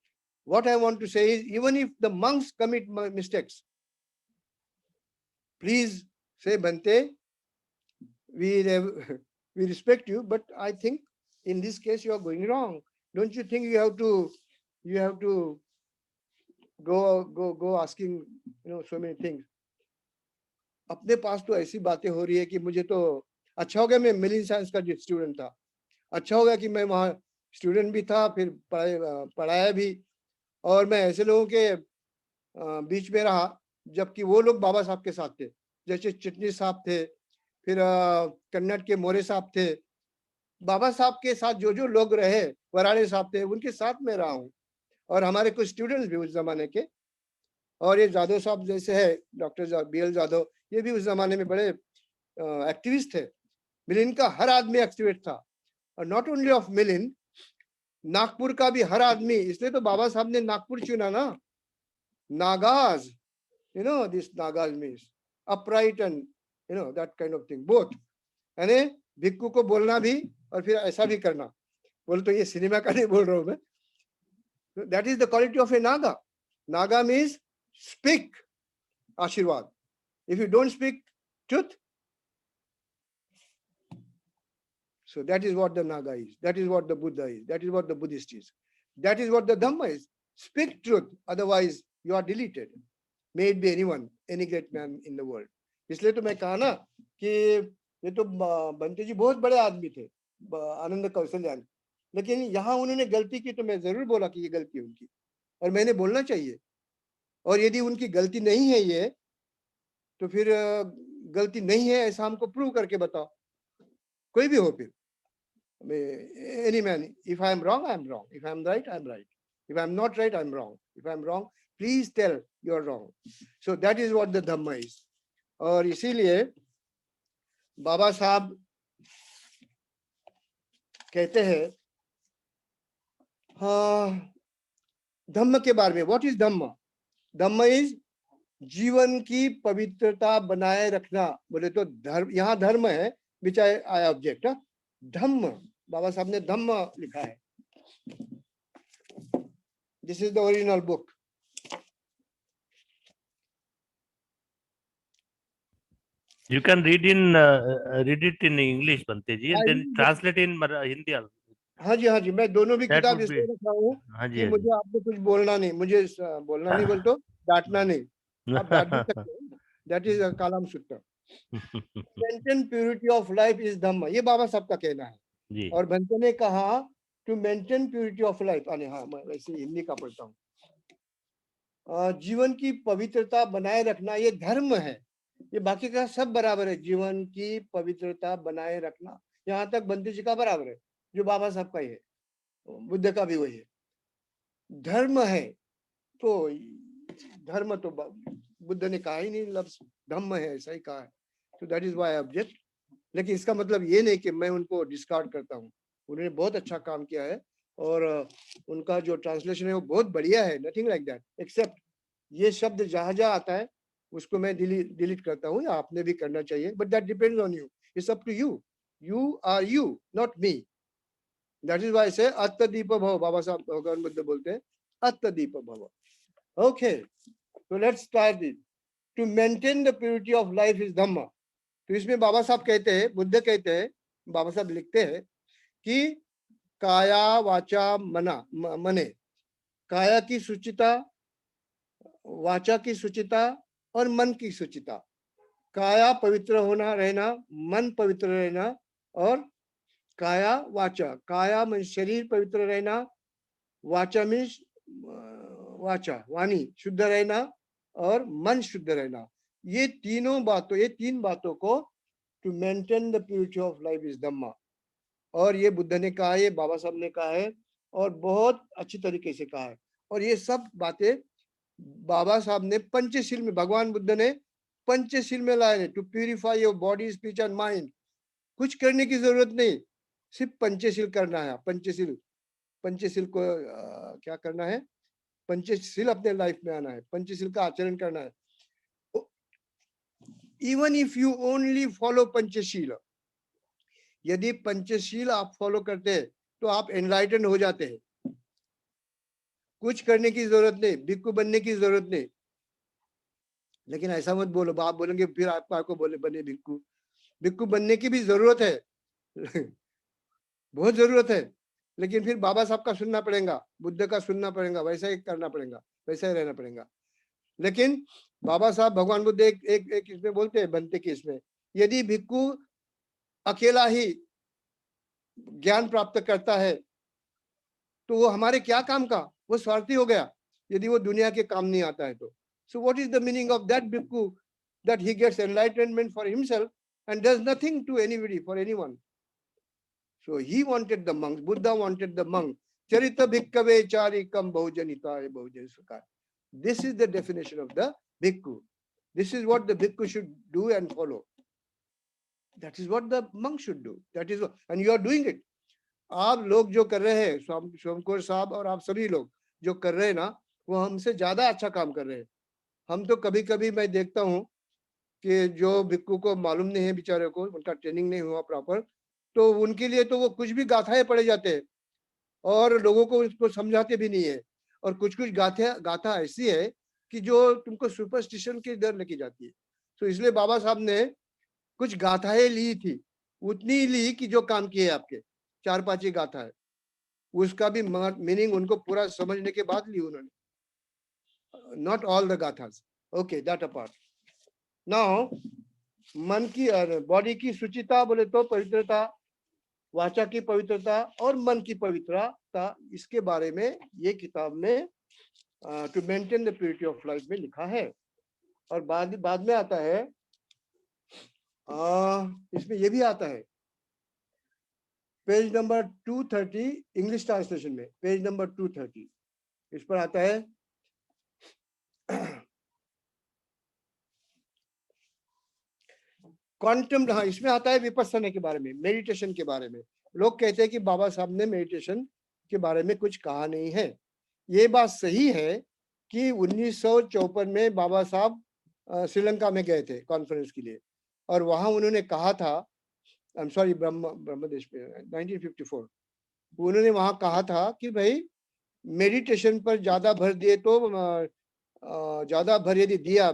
what I want to say is, even if the monks commit mistakes, please say, Bante, we respect you, but I think in this case you are going wrong. Don't you think you have to go asking, so many things. अपने पास तो ऐसी बातें हो रही है कि मुझे तो अच्छा हो गया मैं मिलिन साइंस का स्टूडेंट था, अच्छा हो गया कि मैं वहाँ स्टूडेंट भी था, फिर पढ़ाया भी, और मैं ऐसे लोगों के बीच में रहा जबकि वो लोग बाबा साहब के साथ थे, जैसे चिटनी साहब थे, फिर कन्नड़ के मोरे साहब थे, बाबा साहब के साथ जो लोग रहे, वराड़े साहब थे, उनके साथ में रहा हूँ, और हमारे कुछ स्टूडेंट्स भी उस जमाने के, और ये जादव साहब जैसे है डॉक्टर BL जादव, ये भी उस जमाने में बड़े एक्टिविस्ट थे। मिलिन का हर आदमी एक्टिविस्ट था, और नॉट ओनली ऑफ मिलिन, नागपुर का भी हर आदमी, इसलिए तो बाबा साहब ने नागपुर चुना ना। Nagas, this Nagas means upright and that kind of thing, both, यानी भिक्खू को बोलना भी और फिर ऐसा भी करना। बोल तो ये सिनेमा का नहीं बोल रहा हूं मैं, that is the quality of A Naga. Naga means speak Ashirwad. If you don't speak truth, so that is what the Naga is, that is what the Buddha is, that is what the Buddhist is, that is what the Dhamma is. Speak truth, otherwise you are deleted. May it be anyone, any great man in the world. इसलिए तो मैं कहा ना कि ये तो बंते जी बहुत बड़े आदमी थे, आनंद कौशल्यान, लेकिन यहाँ उन्होंने गलती की तो मैं जरूर बोला कि ये गलती उनकी, और मैंने बोलना चाहिए, और यदि उनकी गलती नहीं है ये, तो फिर गलती नहीं है ऐसा हमको प्रूव करके बताओ, कोई भी हो फिर। any man. If I am wrong, I am wrong. If I am right, I am right. If I am not right, I am wrong. If I am wrong, please tell you are wrong. So that is what the Dhamma is. और इसीलिए बाबा साहब कहते हैं हाँ धम्म के बारे में. What is Dhamma? Dhamma is जीवन की पवित्रता बनाए रखना. बोले तो धर्म, यहाँ धर्म है विच आई ऑब्जेक्ट. धम्म, बाबा साहब ने धम्म लिखा है. This is the original book. You can read it in English, Bante ji, and then translate in Hindi also. हाँ जी, हाँ जी, मैं दोनों भी That किताब would be- इसलिए रखा हूँ हाँ जी, कि हाँ मुझे आपको कुछ बोलना नहीं, मुझे बोलना नहीं बोल तो डांटना नहीं. आप डांट भी सकते हैं. That is Kalama sutra. Maintain purity of life is Dhamma. ये बाबा साहब का कहना है. जी. और भंते ने कहा to maintain purity of life. अरे हाँ, मैं वैसे हिंदी का पढ़ता हूँ. जीवन की पवित्रता बनाए रखना ये धर्म है. ये बाकी का सब बराबर है. जीवन की पवित्रता बनाए रखना यहाँ तक बंते जी का बराबर है, जो बाबा साहब का ही है, बुद्ध का भी वही है. धर्म है तो धर्म तो बुद्ध ने कहा ही नहीं, लफ्ज धम्म है, ऐसा ही कहा है. तो दैट इज व्हाई ऑब्जेक्ट. लेकिन इसका मतलब ये नहीं कि मैं उनको डिस्कार्ड करता हूँ. उन्होंने बहुत अच्छा काम किया है और उनका जो ट्रांसलेशन है वो बहुत बढ़िया है. नथिंग लाइक दैट, एक्सेप्ट ये शब्द जहां जहां आता है उसको मैं डिलीट करता हूँ. या आपने भी करना चाहिए, but that depends on you. It's up to you. You are you, not me. That is why say अत्तदीप भव. बाबा साहब भगवान बुद्ध बोलते हैं अत्तदीप भव. Okay, so let's start this. To maintain the purity of life is Dhamma. तो इसमें बाबा साहब कहते हैं, बुद्ध कहते हैं, बाबा साहब लिखते हैं कि काया वाचा मने, काया की शुचिता, वाचा की शुचिता और मन की शुचिता. काया पवित्र होना रहना, मन पवित्र रहना, और काया वाचा, काया में शरीर पवित्र रहना, वाचा में वाचा वाणी शुद्ध रहना और मन शुद्ध रहना. ये तीन बातों को to maintain the purity of life is Dhamma. और ये बुद्ध ने कहा है, बाबा साहब ने कहा है और बहुत अच्छी तरीके से कहा है. और ये सब बातें बाबा साहब ने पंचशील में, भगवान बुद्ध ने पंचशील में लाए. To purify your body, speech and mind. कुछ करने की जरूरत नहीं, सिर्फ पंचशील करना है. पंचशील को क्या करना है? पंचशील अपने लाइफ में आना है, पंचशील का आचरण करना है. Even if you only follow Panchsheel, यदि पंचशील आप फॉलो करते हैं तो आप एनलाइटन हो जाते हैं. कुछ करने की जरूरत नहीं, भिक्खु बनने की जरूरत नहीं. लेकिन ऐसा मत बोलो, आप बोलेंगे फिर आपको बोले बने भिक्खु. भिक्खु बनने की भी जरूरत है, बहुत जरूरत है. लेकिन फिर बाबा साहब का सुनना पड़ेगा, बुद्ध का सुनना पड़ेगा, वैसा ही करना पड़ेगा, वैसा ही रहना पड़ेगा. लेकिन बाबा साहब भगवान बुद्ध एक इसमें बोलते हैं, बनते कि इसमें यदि भिक्खु अकेला ही ज्ञान प्राप्त करता है तो वो हमारे क्या काम का? वो स्वार्थी हो गया यदि वो दुनिया के काम नहीं आता है तो. So what is the meaning of that bhikkhu, that he gets enlightenment for himself and does nothing to anybody, for anyone. So he wanted the monks, Buddha wanted the monk. Charita bhikkhave charikam bhajanitaya bhajan sukha. This is the definition of the bhikkhu. This is what the bhikkhu should do and follow. That is what the monk should do. That is what, and you are doing it. आप लोग जो कर रहे हैं, सोमकोर साहब और आप सभी लोग जो कर रहे हैं ना, वो हमसे ज्यादा अच्छा काम कर रहे हैं. हम तो कभी कभी मैं देखता हूँ कि जो भिक्खु को मालूम नहीं है बेचारे को, उनका ट्रेनिंग नहीं हुआ प्रॉपर, तो उनके लिए तो वो कुछ भी गाथाएं पढ़े जाते हैं और लोगों को उसको समझाते भी नहीं है. और कुछ गाथा ऐसी है कि जो तुमको सुपरस्टिशन की डर लेके जाती है. तो इसलिए बाबा साहब ने कुछ गाथाएं ली थी, उतनी ली कि जो काम किए आपके 4-5 ही गाथा है. उसका भी मीनिंग उनको पूरा समझने के बाद ली उन्होंने. Not all the gathas. Okay, that apart. Now मन की बॉडी की शुचिता बोले तो पवित्रता, वाचा की पवित्रता और मन की पवित्रता, इसके बारे में ये किताब में to maintain the purity of life में लिखा है. और बाद में आता है, इसमें ये भी आता है पेज नंबर 230 इंग्लिश ट्रांसलेशन में, पेज नंबर 230 इस पर आता है क्वांटम। हाँ, इसमें आता है विपස්සना के बारे में, मेडिटेशन के बारे में। लोग कहते हैं कि बाबा साहब ने मेडिटेशन के बारे में कुछ कहा नहीं है। ये बात सही है कि 1954 में बाबा साहब श्रीलंका में गए थे कॉन्फ्रेंस के लिए, और वहां उन्होंने कहा था, आई एम सॉरी, ब्रह्मदेश में 1954, उन्होंने वहां कहा था कि भाई मेडिटेशन पर ज्यादा भर दिए तो ज्यादा भर यदि दिया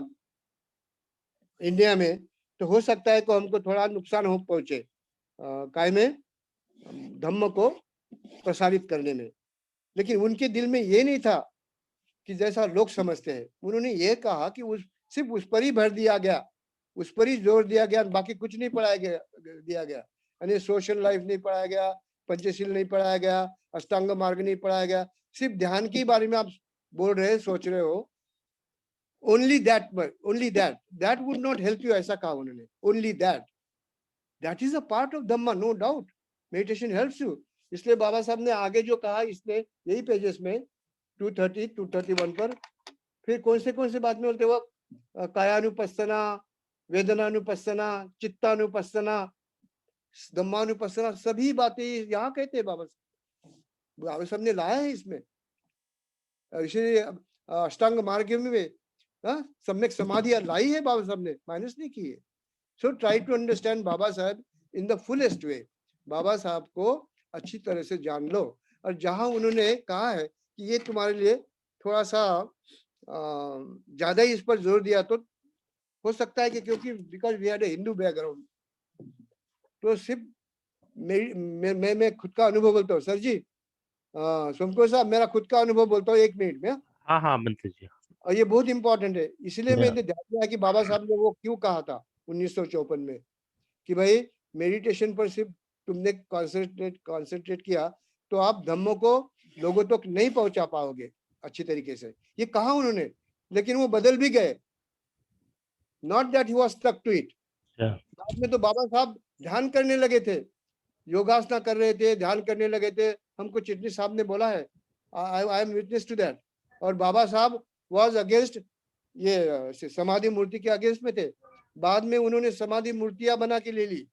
इंडिया में तो हो सकता है कि हमको थोड़ा नुकसान हो पहुंचे काय में, धम्म को प्रसारित करने में। लेकिन उनके दिल में ये नहीं था कि जैसा लोग समझते हैं। उन्होंने ये कहा कि सिर्फ उस पर ही भर दिया गया, उस पर ही जोर दिया गया, बाकी कुछ नहीं पढ़ाया गया दिया गया। यानी सोशल लाइफ नहीं पढ़ाया गया, पंचशील नहीं पढ़ाया गया, अष्टांग मार्ग नहीं पढ़ाया गया, सिर्फ ध्यान के बारे में आप बोल रहे, सोच रहे हो। Only that would not help you, ऐसा कहा उन्होंने। Only that is a part of Dhamma, no doubt. Meditation helps you. इसलिए बाबा साहब ने आगे जो कहा, इसने यही पेजेस में 230 231 पर फिर कौन से बात में बोलते वो, कायानुपස්සना, वेदनानुपස්සना, चित्तानुपස්සना, धम्मानुपස්සना, सभी बातें यहाँ कहते हैं बाबा साहब ने लाया है इसमें। इसीलिए अष्टांग मार्ग में सम्यक समाधि लाई है बाबा साहब ने, माइनस नहीं की है। सो ट्राई टू अंडरस्टैंड बाबा साहब इन द फुलेस्ट वे। बाबा साहब को अच्छी तरह से जान लो, और जहां उन्होंने कहा है कि ये तुम्हारे लिए थोड़ा सा ज्यादा ही इस पर जोर दिया, तो हो सकता है कि क्योंकि because we had a Hindu background, तो सिर्फ मैं खुद का अनुभव बोलता हूँ सर जी, सोमको साहब, मेरा खुद का अनुभव बोलता हूँ 1 मिनट में। हाँ हाँ मंत्री जी। और ये बहुत इंपॉर्टेंट है, इसलिए Yeah. मैंने ध्यान दिया कि बाबा साहब ने वो क्यों कहा था 1954 में कि भाई मेडिटेशन पर सिर्फ तुमने कॉन्सेंट्रेट किया तो आप धम्मों को लोगों तक तो नहीं पहुंचा पाओगे अच्छी तरीके से। ये कहा उन्होंने, लेकिन वो बदल भी गए। Not that he was stuck to it. बाद में तो बाबा साहब ध्यान करने लगे थे, योगासना कर रहे थे, ध्यान करने लगे थे। हमको चिटनी साहब ने बोला है, I am witness to that. और बाबा साहब वाज अगेंस्ट ये समाधि मूर्ति के अगेंस्ट में थे। बाद में उन्होंने समाधि मूर्तियां बना के ले ली।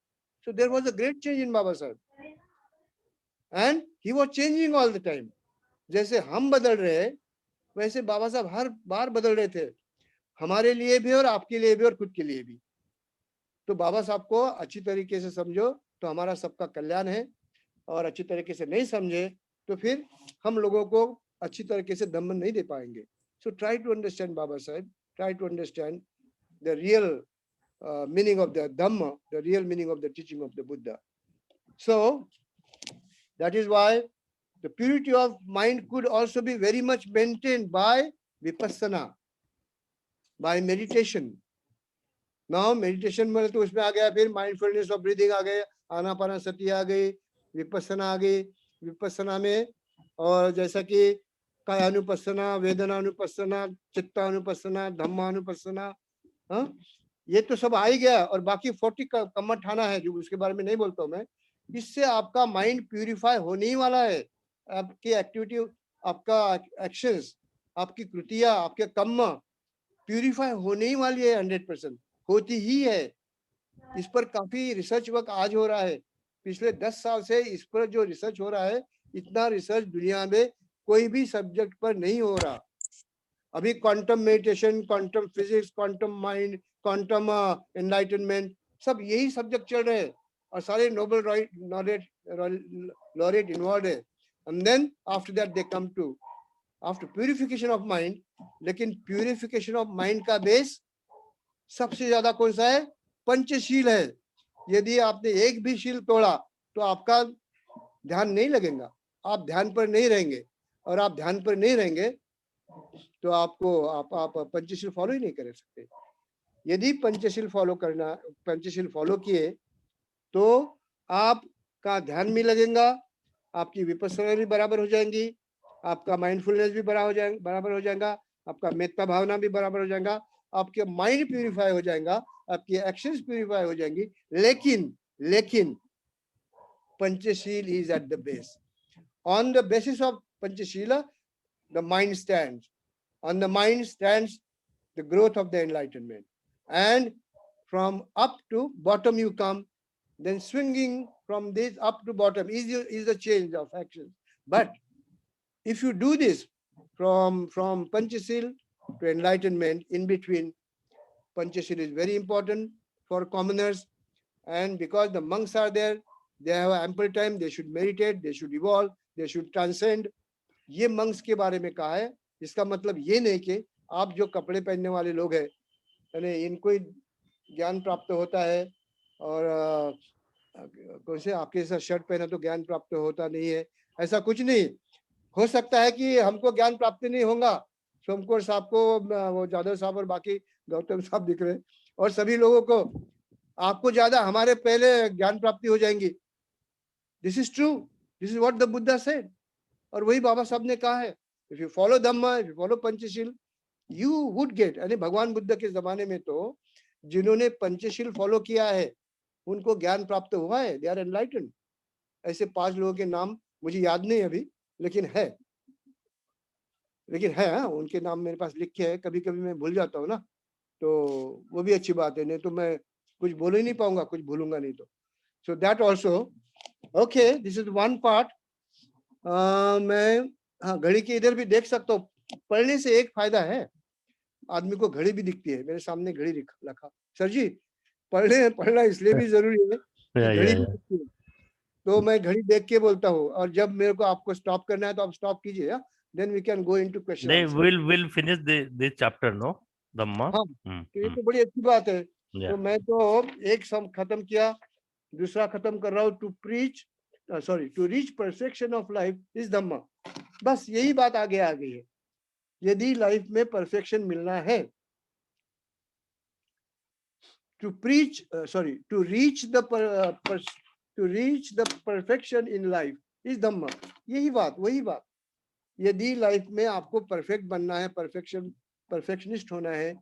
So there was a great change in Baba Saheb, and he was changing all the time. जैसे हम बदल रहे हैं, वैसे बाबा साहब हर बार बदल रहे थे, हमारे लिए भी और आपके लिए भी और खुद के लिए भी। तो बाबा साहब को अच्छी तरीके से समझो तो हमारा सबका कल्याण है, और अच्छी तरीके से नहीं समझे तो फिर हम लोगों को अच्छी तरीके से धम्म नहीं दे पाएंगे। So try to understand Baba Saheb, try to understand the real meaning of the Dhamma, the real meaning of the teaching of the Buddha. So that is why the purity of mind could also be very much maintained by vipassana, by meditation. Now meditation में तो उसमें आ गया, फिर mindfulness of breathing आ गए, आनापानसति आ गई, विपස්සना आ गई। विपස්සना में और जैसा कि कायानुपස්සना, वेदनानुपස්සना, चित्तानुपස්සना, धम्मानुपස්සना, हाँ, ये तो सब आ ही गया। और बाकी 40 का कम्मठाना है जो उसके बारे में नहीं बोलता हूँ मैं। इससे आपका माइंड प्यूरिफाई होने ही वाला है। आपकी एक्टिविटी, आपका एक्शंस, आपकी कृतियां, आपके कर्म प्यूरिफाई होने ही वाली है, 100% होती ही है। इस पर काफी रिसर्च वर्क आज हो रहा है। पिछले 10 साल से इस पर जो रिसर्च हो रहा है, इतना रिसर्च दुनिया में कोई भी सब्जेक्ट पर नहीं हो रहा। अभी quantum meditation, quantum physics, quantum mind, quantum enlightenment, सब यही सब्जेक्ट चल रहे हैं, और सारे नोबेल लॉरेट इन्वॉल्व है। And then after that they come to after purification of mind. लेकिन प्यूरिफिकेशन ऑफ माइंड का बेस सबसे ज्यादा कौन सा है? पंचशील है। यदि आपने एक भी शील तोड़ा तो आपका ध्यान नहीं लगेगा, आप ध्यान पर नहीं रहेंगे, और आप ध्यान पर नहीं रहेंगे तो आपको आप पंचशील फॉलो ही नहीं कर सकते। यदि पंचशील फॉलो किए तो आपका ध्यान भी लगेगा, आपकी विपස්සना भी बराबर हो जाएंगी, आपका माइंडफुलनेस भी बराबर हो जाएगा, आपका मेत्ता भावना भी बराबर हो जाएगा, आपके माइंड प्यूरिफाई हो जाएगा, आपकी एक्शंस प्यूरिफाई हो जाएंगी। लेकिन Panchashila is at the base. On the basis of Panchashila, the mind stands. On the mind stands the growth of the enlightenment. And from up to bottom you come, then swinging from this up to bottom is the change of action. But if you do this from Panchashila to enlightenment, in between, Panchashila is very important for commoners. And because the monks are there, they have ample time, they should meditate, they should evolve, they should transcend. ये monks के बारे में कहा है. इसका मतलब ये नहीं कि आप जो कपड़े पहनने वाले लोग हैं, यानी इनको ही ज्ञान प्राप्त होता है, और कौन से आपके जैसा शर्ट पहना तो ज्ञान प्राप्त होता नहीं है. ऐसा कुछ नहीं. हो सकता है कि हमको ज्ञान प्राप्ति नहीं होगा. सोमकोर साहब को, वो जादव साहब और बाकी गौतम साहब दिख रहे हैं, और सभी लोगों को आपको ज्यादा हमारे पहले ज्ञान प्राप्ति हो जाएंगी. This is true. This is what the Buddha said. और वही बाबा साहब ने कहा है, if you follow Dhamma, if you follow Panchsheel, you would get. यानी भगवान बुद्ध के जमाने में तो जिन्होंने पंचशील फॉलो किया है उनको ज्ञान प्राप्त हुआ है. They are enlightened. ऐसे 5 लोगों के नाम मुझे याद नहीं अभी, लेकिन है. हाँ, उनके नाम मेरे पास लिखे हैं. कभी कभी मैं भूल जाता हूँ ना, तो वो भी अच्छी बात है, नहीं तो मैं कुछ बोल ही नहीं पाऊंगा, कुछ भूलूंगा नहीं तो. So that also okay. This is one part. मैं हाँ घड़ी के इधर भी देख सकता हूँ. पढ़ने से एक फायदा है, आदमी को घड़ी भी दिखती है. मेरे सामने घड़ी रखा. सर जी, पढ़ना इसलिए भी जरूरी है कि घड़ी भी दिखती है. तो मैं घड़ी देख के बोलता हूँ, और जब मेरे को आपको स्टॉप करना है तो आप स्टॉप कीजिए. Then we can go into question. They will finish this chapter, no? Dhamma. हाँ, तो ये तो बड़ी अच्छी बात है. तो मैं तो एक सम खत्म किया, दूसरा खत्म कर रहा हूँ. To reach perfection of life is Dhamma. बस यही बात आगे आ गई है. यदि लाइफ में परफेक्शन मिलना है, to reach the perfection in life is Dhamma. यही बात, वही बात. यदि लाइफ में आपको परफेक्ट बनना है, परफेक्शनिस्ट होना है,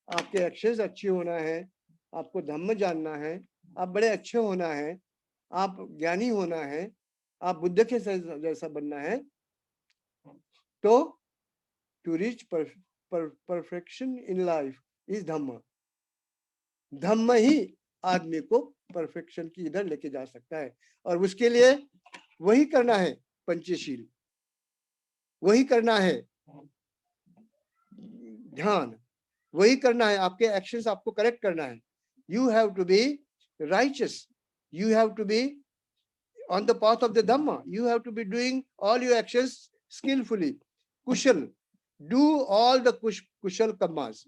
आपके एक्शंस अच्छे होना है, आपको धम्म जानना है, आप बड़े अच्छे होना है, आप ज्ञानी होना है, आप बुद्ध के जैसा बनना है, तो to reach perfection in life is Dhamma. Dhamma ही आदमी को परफेक्शन की इधर लेके जा सकता है. और उसके लिए वही करना है पंचशील, वही करना है ध्यान, वही करना है. आपके एक्शंस आपको करेक्ट करना है. You have to be righteous, you have to be on the path of the Dhamma. You have to be doing all your actions skillfully. Kushal. Do all the kushal kammas.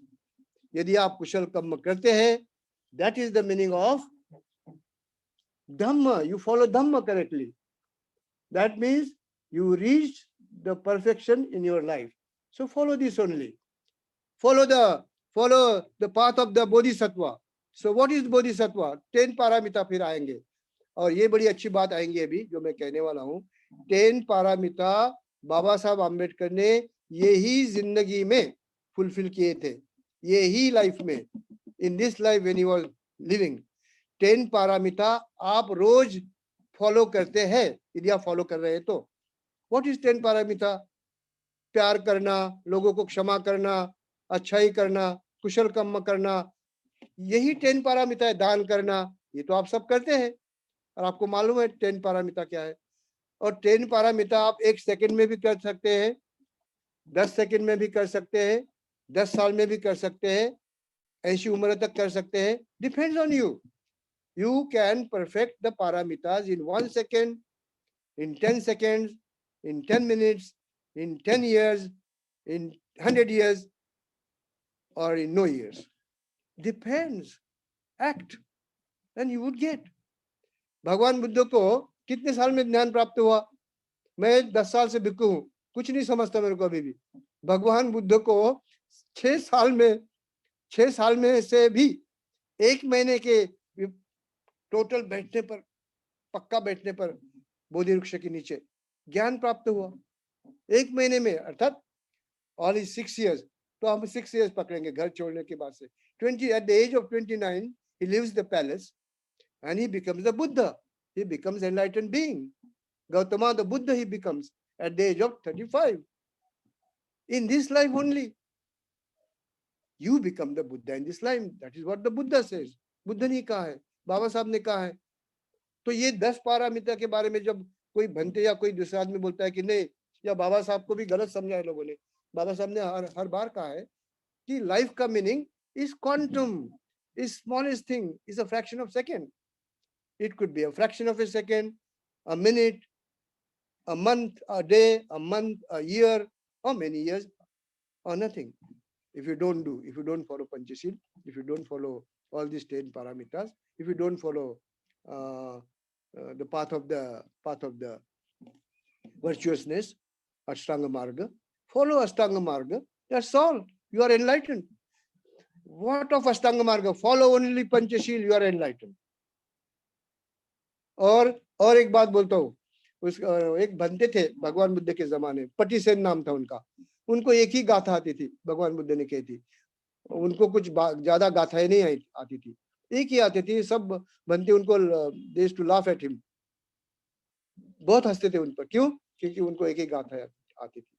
यदि आप कुशल कर्म करते हैं, that is the meaning of Dhamma. You follow Dhamma correctly. That means you reach the perfection in your life. So follow this only. Follow the path of the Bodhisattva. So what is Bodhisattva? 10 पारामिता फिर आएंगे, और ये बड़ी अच्छी बात आएंगी अभी जो मैं कहने वाला हूँ. 10 पारामिता बाबा साहब आम्बेडकर ने यही जिंदगी में फुलफिल किए थे, यही लाइफ में, in this life when he was living. 10 पारामिता आप रोज फॉलो करते हैं. यदि आप फॉलो कर रहे हैं तो व्हाट इज 10 पारामिता? प्यार करना, लोगों को क्षमा करना, अच्छाई करना, कुशल कर्म करना, यही 10 पारामिता है. दान करना, ये तो आप सब करते हैं, और आपको मालूम है 10 पारामिता क्या है. और 10 पारामिता आप 1 सेकंड में भी कर सकते हैं, 10 सेकंड में भी कर सकते हैं, 10 साल में भी कर सकते हैं, 80 उम्र तक कर सकते हैं. Depends on you. You can perfect the paramitas in 1 second, in 10 seconds, in 10 minutes, in 10 years, in 100 years, or in no years. Depends. Act and you would get. भगवान बुद्ध को कितने साल में ज्ञान प्राप्त हुआ? मैं 10 साल से भिक्खु हूँ, कुछ नहीं समझता मेरे को अभी भी. भगवान बुद्ध को 6 साल में से भी 1 महीने के टोटल बैठने पर, पक्का बैठने पर बोधि वृक्ष के नीचे ज्ञान प्राप्त हुआ 1 महीने में. अर्थात ऑल इज 6 years. तो हम 6 years पकड़ेंगे घर छोड़ने के बाद से. 20 at the age of 29 he leaves the palace and he becomes the Buddha. he becomes enlightened being. Gautama the Buddha he becomes at the age of 35. In this life only, you become the Buddha in this life. That is what the Buddha says. Buddha ने कहा है, बाबा साहब ने कहा है. तो ये 10 पारामिता के बारे में जब कोई भंते या कोई दूसरा आदमी बोलता है कि नहीं, या बाबा साहब को भी गलत समझा है लोगों ने. बाबा साहब ने हर बार कहा है कि लाइफ का meaning is quantum, is smallest thing, is a fraction of second. It could be a fraction of A second, a minute, a month, a day, a month, a year, or many years, or nothing. If you don't follow Panchashil, if you don't follow all these 10 paramitas, if you don't follow the path of the virtuousness, Ashtanga Marga, follow Ashtanga Marga, that's all. You are enlightened. What of Ashtanga Marga? Follow only Panchashil, you are enlightened. और एक बात बोलता हूँ, एक बंदे थे भगवान बुद्ध के जमाने, पटिसेन नाम था उनका. उनको एक ही गाथा आती थी, भगवान बुद्ध ने कही थी. उनको कुछ ज्यादा गाथाएं नहीं आती थी, एक ही आती थी. सब बंदे उनको they used to laugh at him, बहुत हंसते थे उन पर. क्यों? क्योंकि उनको एक ही गाथा आती थी.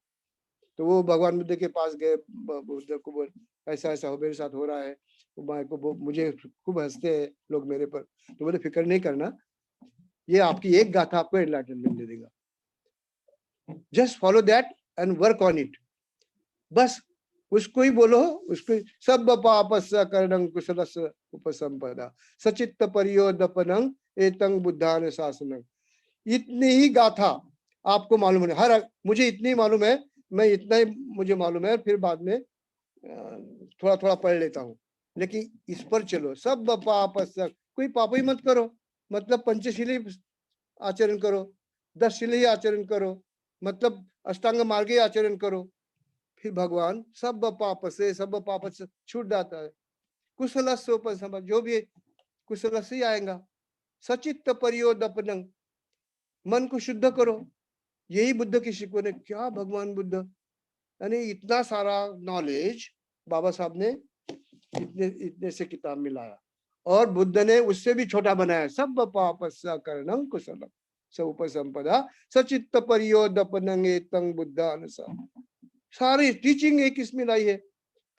तो वो भगवान बुद्ध के पास गए, बुद्ध को बोल ऐसा ऐसा हो मेरे साथ हो रहा है, मुझे खूब हंसते हैं लोग मेरे पर. तो बोले फिक्र नहीं करना, ये आपकी एक गाथा आपको एनलाइटनमेंट दे देगा. Just follow that and work on it. बस उसको ही बोलो, उसको सब पापस करणं कुशलस उपसंपदा सचित्त परियोदपनं एतं बुद्धान शासनं. इतनी ही गाथा आपको मालूम है. हर मुझे इतनी मालूम है, मैं इतना ही मुझे मालूम है, फिर बाद में थोड़ा थोड़ा पढ़ लेता हूँ. लेकिन इस पर चलो, सब पापस, कोई पाप ही मत करो, मतलब पंचशीली आचरण करो, 10 शीली आचरण करो, मतलब अष्टांग मार्ग आचरण करो. फिर भगवान सब पाप से छूट जाता है. कुशल समझ, जो भी कुशल से आएगा. सचित्त परियोदपनं, मन को शुद्ध करो. यही बुद्ध की शिकवत है. क्या भगवान बुद्ध, यानी इतना सारा नॉलेज बाबा साहब ने इतने से किताब में लाया, और बुद्ध ने उससे भी छोटा बनाया. सब पापस्य करणं कुशलम स उपसंपदा सचित्त परियोदपनं एतं बुद्धान. सारी टीचिंग एक इसमें लाई है.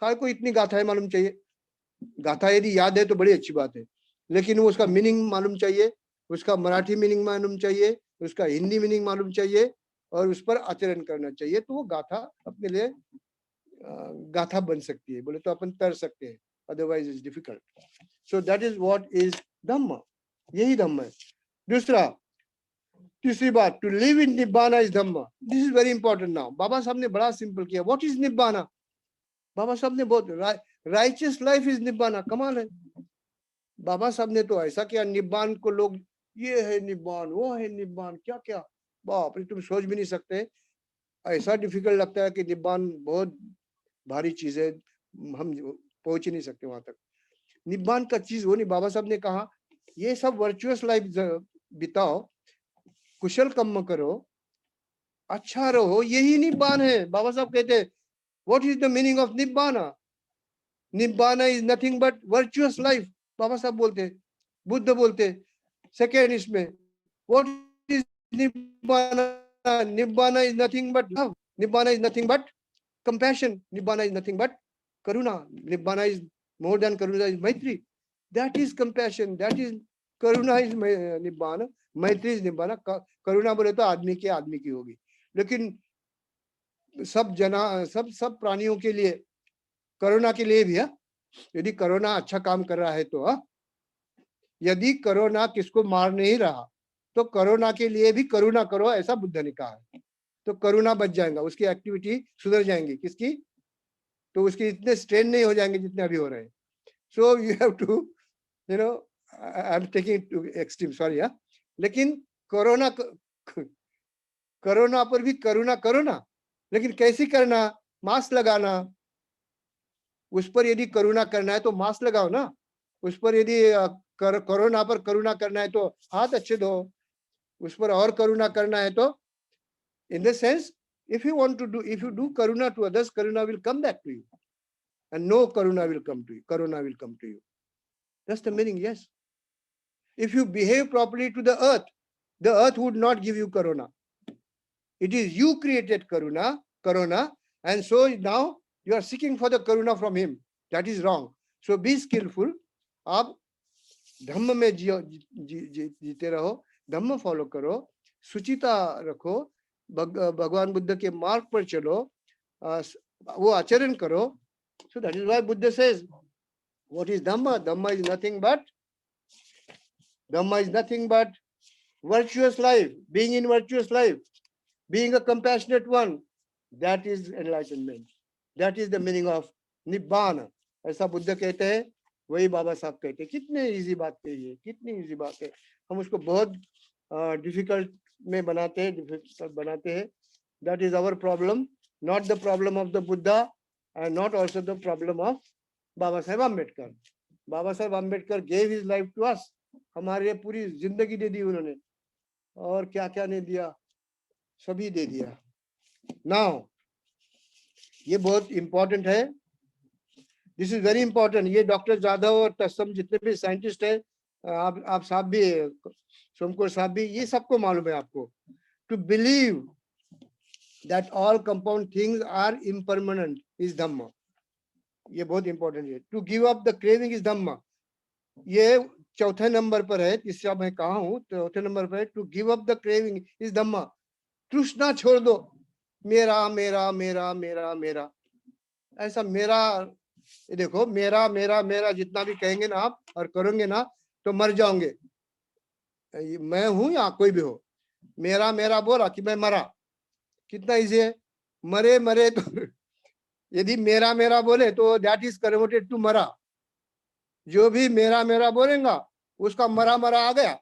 काय को इतनी गाथाएं मालूम चाहिए? गाथा यदि याद है तो बड़ी अच्छी बात है, लेकिन वो उसका मीनिंग मालूम चाहिए, उसका मराठी मीनिंग मालूम चाहिए, उसका हिंदी मीनिंग मालूम चाहिए, और उस पर आचरण करना चाहिए. तो वो गाथा अपने लिए गाथा बन सकती है. बोले तो अपन तर सकते हैं, otherwise it's difficult. So that is what is Dhamma. यही धम्म है. दूसरा, तीसरी बात, to live in Nibbana is Dhamma. This is very important now. बाबा साहब ने बड़ा सिंपल किया. What is Nibbana? बाबा साहब ने बहुत, righteous life is Nibbana. कमाल है. बाबा साहब ने तो ऐसा किया, निब्बान को लोग ये है निब्बान, वो है निब्बान, क्या क्या, बाप रे, तुम सोच भी नहीं सकते. ऐसा डिफिकल्ट लगता है कि निब्बान बहुत भारी चीज है, हम पहुंच ही नहीं सकते वहां तक. निब्बान का चीज वो नहीं. बाबा साहब ने कहा ये सब वर्चुअस लाइफ बिताओ, कुशल कर्म करो, अच्छा रहो, यही निब्बान है. बाबा साहब कहते हैं what is the meaning of nibbana? Nibbana is nothing but virtuous life. Baba Saheb बोलते, बुद्ध बोलते सेकेंड इसमें, what is nibbana? Nibbana is nothing but love. Nibbana is nothing but compassion. Nibbana is nothing but karuna. Nibbana is more than karuna, is maitri. That is compassion, that is karuna is nibbana, maitri is nibbana. karuna बोले तो आदमी की होगी, लेकिन सब प्राणियों के लिए, करुणा के लिए भी है. यदि करुणा अच्छा काम कर रहा है तो, यदि करुणा किसको मार नहीं रहा तो करुणा के लिए भी करुणा करो, ऐसा बुद्ध ने कहा है. तो करुणा बच जाएगा, उसकी एक्टिविटी सुधर जाएंगी. किसकी? तो उसके इतने स्ट्रेन नहीं हो जाएंगे जितने अभी हो रहे हैं. So you have to, you know, I am taking to extreme, sorry. लेकिन कोरोना पर भी करुणा करो ना, लेकिन कैसी करना? मास्क लगाना. उस पर यदि करुणा करना है तो मास्क लगाओ ना. उस पर यदि कोरोना पर करुणा करना है तो हाथ अच्छे धो. उस पर और करुणा करना है तो, in the sense, if you do karuna to others, karuna will come back to you, and no karuna will come to you. Karuna will come to you. That's the meaning. Yes. if you behave properly to the earth would not give you corona. It is you created corona, and so now you are seeking for the corona from him. That is wrong. So be skillful. आप धम्म में जीते रहो, धम्म फॉलो करो, सुचिता रखो, भगवान बुद्ध के मार्ग पर चलो, वो आचरण करो. So that is why Buddha says, what is Dhamma? Dhamma is nothing but virtuous life, being in virtuous life, being a compassionate one. That is enlightenment. That is the meaning of Nibbana. ऐसा बुद्ध कहते हैं, वही बाबा साहब कहते हैं. कितने इजी बात है ये, कितनी इजी बात है. हम उसको बहुत डिफिकल्ट में बनाते हैं. That is our problem, not the problem of the Buddha and not also the problem of Baba Saheb Ambedkar. Baba Saheb Ambedkar gave his life to us. हमारे लिए पूरी जिंदगी दे दी उन्होंने, और क्या क्या नहीं दिया, सभी दे दिया. Now ये बहुत इंपॉर्टेंट है. This is very important. ये डॉक्टर जाधव और तत्सम जितने भी साइंटिस्ट है, आप साहब भी, सोमकोर साहब भी, ये सबको मालूम है आपको. To believe that all compound things are impermanent is Dhamma. ये बहुत इंपॉर्टेंट है. To give up the craving is Dhamma. ये चौथे नंबर पर है, जिससे मैं कहा हूँ चौथे नंबर पर है. To give up the craving is Dhamma. तृष्णा छोड़ दो. मेरा मेरा मेरा मेरा मेरा, ऐसा मेरा, देखो मेरा मेरा मेरा जितना भी कहेंगे ना आप और करोगे ना तो मर जाओगे. मैं हूं या कोई भी हो, मेरा मेरा बोला कि मैं मरा. कितना इजी है. मरे मरे तो यदि मेरा मेरा बोले तो दैट इज कन्वर्टेड टू मरा. जो भी मेरा मेरा बोलेगा उसका मरा मरा आ गया.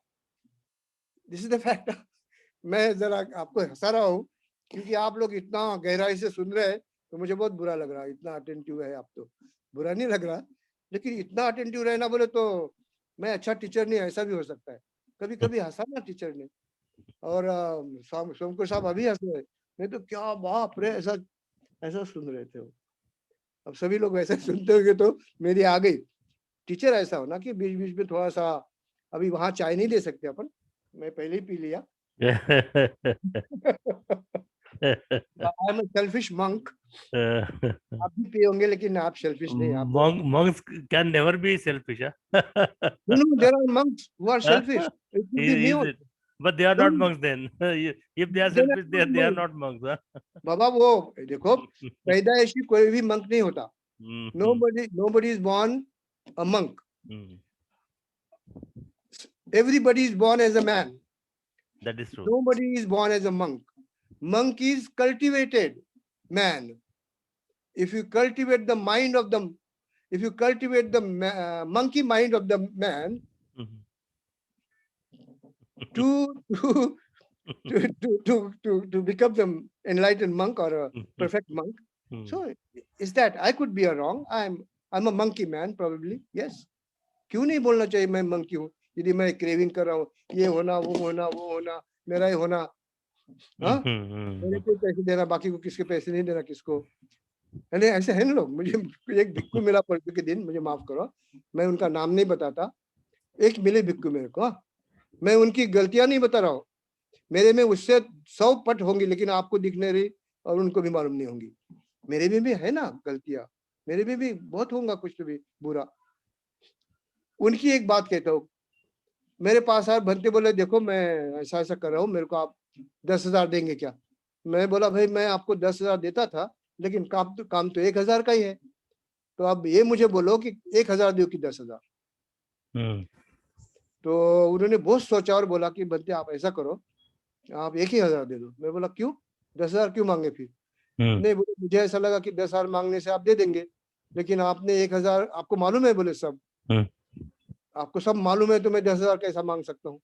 This is the fact. मैं जरा आपको हंसा रहा हूँ क्योंकि आप लोग इतना गहराई से सुन रहे हैं, तो मुझे बहुत बुरा लग रहा है. इतना अटेंटिव है आप, तो बुरा नहीं लग रहा, लेकिन इतना अटेंटिव रहना बोले तो मैं अच्छा टीचर नहीं. ऐसा भी हो सकता है. कभी कभी हंसा ना टीचर ने, और सोमको साहब अभी हंस रहे, नहीं तो क्या बाप रे, ऐसा ऐसा सुन रहे थे वो. अब सभी लोग वैसे सुनते होंगे तो मेरी आ गई. टीचर ऐसा हो ना कि बीच बीच में थोड़ा सा, अभी वहां चाय नहीं दे सकते अपन, मैं पहले ही पी लिया. I am a selfish monk. आप भी पियोगे लेकिन आप selfish नहीं. आप monks can never be selfish. No, there are monks who are selfish. It could be me also. But they are not monks then. If they are selfish, they are not monks. बाबा वो देखो, पैदाइशी कोई भी monk नहीं होता. Nobody is born a monk. Everybody is born as a man. That is true. Nobody is born as a monk. Monk is cultivated man. If you cultivate the mind of the, if you cultivate the monkey mind of the man, to become the enlightened monk or a perfect monk. So is that I could be wrong. I'm a monkey man probably. Yes. क्यों नहीं बोलना चाहिए मैं monkey हूँ, यदि मैं craving कर रहा हूँ, ये होना वो होना वो होना, मेरा ही होना. हाँ, मेरे को पैसे देना, बाकी को किसके पैसे नहीं देना किसको. ऐसे है ना लोग. मुझे एक भिक्खू मिला परसों के दिन, मुझे माफ करो, मैं उनका नाम नहीं बताता. एक मिले भिक्खू मेरे को. मैं उनकी गलतियां नहीं बता रहा हूँ, मेरे में उससे 100 पट होंगी, लेकिन आपको दिखने रही और उनको भी मालूम नहीं होंगी. मेरे में भी है ना गलतियां, मेरे में भी बहुत होगा कुछ तो भी बुरा. उनकी एक बात कहता हूँ, मेरे पास आए बनते, बोले देखो मैं ऐसा ऐसा कर रहा हूँ, मेरे को आप 10,000 देंगे क्या. मैं बोला भाई मैं आपको 10,000 देता था, लेकिन काम तो 1,000 का ही है. तो अब ये मुझे बोलो कि 1,000 दो कि 10,000. तो उन्होंने बहुत सोचा और बोला कि बनते आप ऐसा करो, आप 1,000 दे दो. मैं बोला क्यों, 10,000 क्यों मांगे फिर. नहीं बोले मुझे ऐसा लगा कि 10,000 मांगने से आप दे देंगे, लेकिन आपने 1,000, आपको मालूम है, बोले सब आपको सब मालूम है, तो मैं 10,000 कैसा मांग सकता हूँ.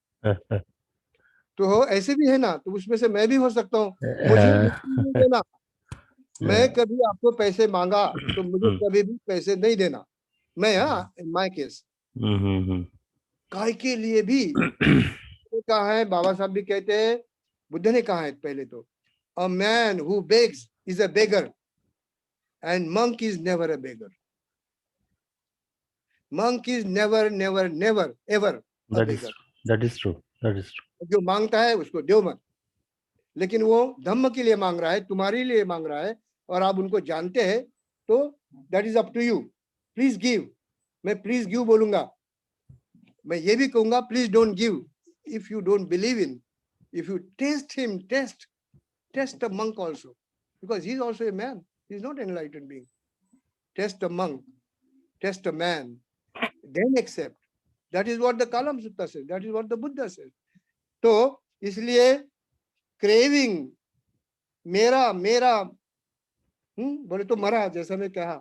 तो ऐसे भी है ना, तो उसमें से मैं भी हो सकता हूँ. मुझे नहीं देना, मैं कभी आपको पैसे मांगा तो मुझे कभी भी पैसे नहीं देना. मैं इन माय केस काय के लिए भी कहा है. बाबा साहब भी कहते हैं, बुद्ध ने कहा है पहले तो, a man who bags is a beggar and monk is never a beggar. Monk is never, never, never, ever a beggar. That is true, that is true. जो मांगता है उसको दो मत, लेकिन वो धम्म के लिए मांग रहा है, तुम्हारे लिए मांग रहा है, और आप उनको जानते हैं, तो that is up to you. Please give, मैं प्लीज गिव बोलूंगा, मैं ये भी कहूंगा please don't give if you don't believe in. If you test him, test the monk also, because he is also a man, he is not an enlightened being. Test the monk, test the man, then accept. That is what the Kalam Sutta says, that is what the Buddha says. तो इसलिए क्रेविंग मेरा मेरा बोले तो मरा, जैसा मैं कहा,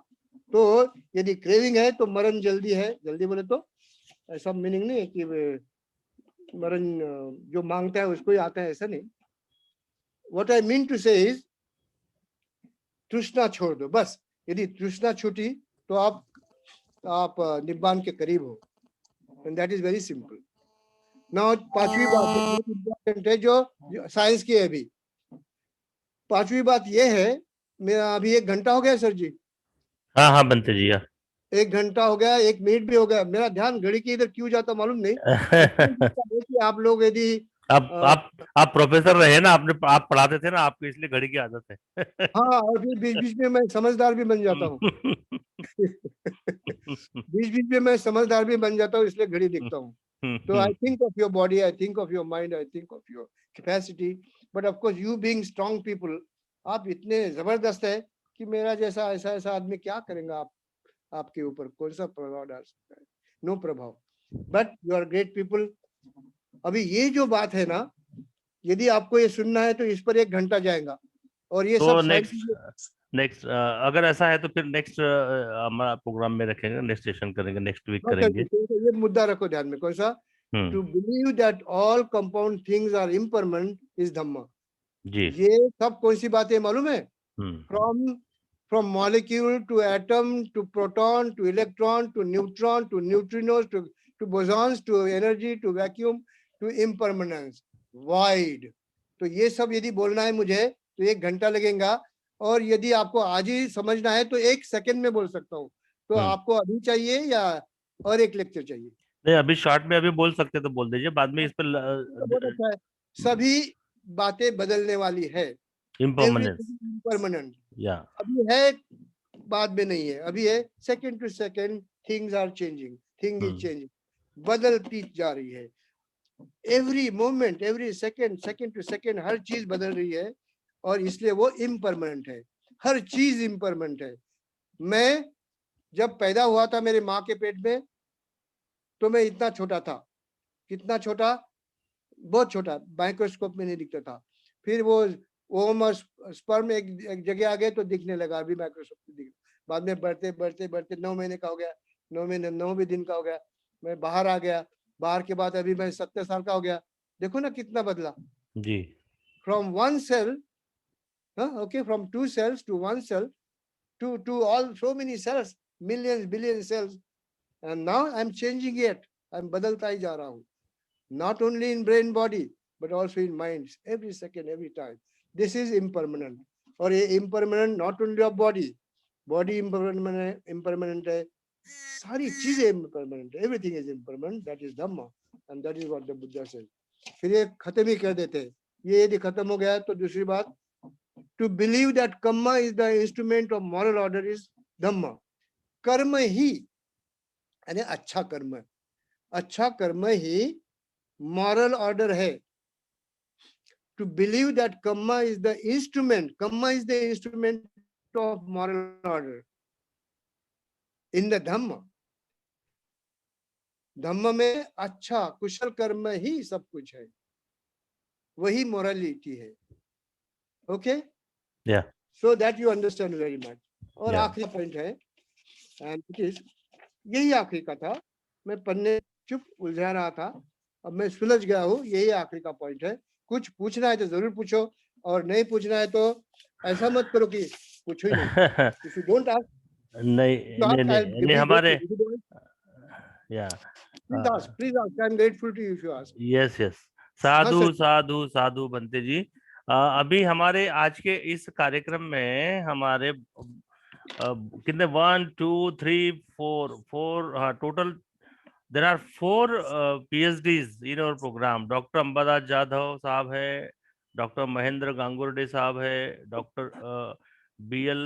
तो यदि क्रेविंग है तो मरण जल्दी है, जल्दी बोले तो ऐसा मीनिंग नहीं है कि मरण जो मांगता है उसको ही आता है, ऐसा नहीं। व्हाट आई मीन टू से इज तृष्णा छोड़ दो बस। यदि तृष्णा छूटी तो आप निब्बान के करीब हो, and that is very simple. Now पांचवी बात बहुत इंपॉर्टेंट है जो साइंस की है। अभी पांचवी बात ये है, मेरा अभी 1 घंटा हो गया सर जी। हाँ हाँ बनते जी, 1 घंटा हो गया, 1 मिनट भी हो गया, मेरा ध्यान घड़ी की इधर क्यों जाता मालूम नहीं। कि आप लोग यदि आप प्रोफेसर रहे ना, आप पढ़ाते थे ना, आपको इसलिए घड़ी की आदत है। हाँ, और फिर बीच बीच में मैं समझदार भी बन जाता हूँ। बीच बीच में मैं समझदार भी बन जाता हूँ, इसलिए घड़ी देखता हूँ। तो I think of your body, I think of your mind, I think of your capacity, but of course you being strong people, आप इतने जबरदस्त है कि मेरा जैसा ऐसा ऐसा आदमी क्या करेंगे आपके ऊपर कौन सा प्रभाव डाल सकता है? नो प्रभाव, but you are great people. अभी ये जो बात है ना, यदि आपको ये सुनना है तो इस पर 1 घंटा जाएगा, और ये तो सब नेक्स्ट अगर ऐसा है तो फिर नेक्स्ट हमारा प्रोग्राम में रखेंगे, नेक्स्ट सेशन करेंगे, नेक्स्ट वीक करेंगे। ये मुद्दा रखो ध्यान में, कौन सा? To believe that all compound things are impermanent is Dhamma. जी, ये सब कौन सी बातें मालूम है? From molecule to atom to proton to electron to neutron to neutrinos to bosons to energy to vacuum to impermanence wide. तो ये सब यदि बोलना है मुझे तो 1 घंटा लगेगा, और यदि आपको आज ही समझना है तो 1 सेकंड में बोल सकता हूँ। तो आपको अभी चाहिए या और एक लेक्चर चाहिए? नहीं, अभी शॉर्ट में अभी बोल सकते तो बोल दीजिए, बाद में इस पर बहुत अच्छा है। सभी बातें बदलने वाली है, इम्परमानेंस परमानेंट। या अभी है, बाद में नहीं है, अभी है। Second to second things are changing, thing is changing, बदलती जा रही है। Every moment, every second, second to second हर चीज बदल रही है, और इसलिए वो इम्परमानेंट है। हर चीज इम्परमानेंट है। मैं जब पैदा हुआ था मेरे माँ के पेट में, तो मैं इतना छोटा था। कितना छोटा? बहुत छोटा, माइक्रोस्कोप में नहीं दिखता था। फिर वो ओम और स्पर्म एक जगह आ गए तो दिखने लगा, अभी माइक्रोस्कोप में दिख। बाद में बढ़ते बढ़ते बढ़ते 9 महीने का हो गया, 9 महीने 9 दिन का हो गया, मैं बाहर आ गया। बाहर के बाद अभी मैं 70 साल का हो गया। देखो ना कितना बदला जी। From 1 cell, okay, from 2 cells to 1 cell to all so many cells, millions billion cells, and now I'm changing it, I'm बदलता ही जा रहा हूँ, not only in brain body but also in minds, every second, every time. This is impermanent, और ये impermanent not only of body impermanent है, सारी चीजें impermanent, everything is impermanent, that is Dhamma, and that is what the Buddha says. फिर ये खत्म ही कर देते हैं। ये यदि खत्म हो गया तो दूसरी बात, to believe that karma is the instrument of moral order is Dhamma. कर्म ही यानी अच्छा कर्म, अच्छा कर्म ही moral order है। To believe that karma is the instrument of moral order in the Dhamma. धम्म में अच्छा कुशल कर्म ही सब कुछ है, वही मोरालिटी है। Okay, so that you understand very much. और आखिरी पॉइंट है, and it is, यही आखिरी का था। मैं पन्ने चुप उलझा रहा था, अब मैं सुलझ गया हूँ। यही आखिरी का पॉइंट है। कुछ पूछना है तो जरूर पूछो, और नहीं पूछना है तो ऐसा मत करो कि पूछो ही नहीं। If you don't ask, नहीं हमारे please ask. I'm grateful to you if you ask. Yes yes, sadhu साधु साधु बनते जी। अभी हमारे आज के इस कार्यक्रम में हमारे कितने 1 2 3 4 4 total there are 4 PhDs in our program. Dr. Ambadass Jadhav साहब है, डॉक्टर महेंद्र गांगुर्डे साहब है, डॉक्टर BL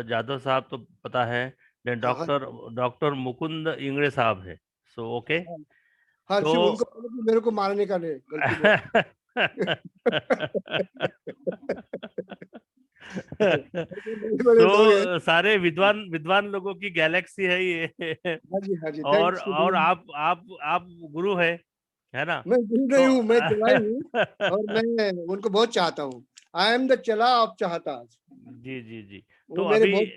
जाधव साहब तो पता है, देन हाँ हाँ डॉक्टर मुकुंद इंगड़े साहब है. सो ओके, हाँ, तो सिर्फ उनको बोलो कि मेरे को मारने का नहीं, गलती बोल बड़े लोग हैं। तो सारे विद्वान विद्वान लोगों की गैलेक्सी है ये. हाँ जी, और थैंक्स। आप गुरु है ना? मैं गुरु नहीं तो हूँ, मैं चलाई हूँ और मैं उनको बहुत चाहता हूँ। आई एम द चला ऑफ चाहता। जी जी जी. तो वो मेरे अभी बहुत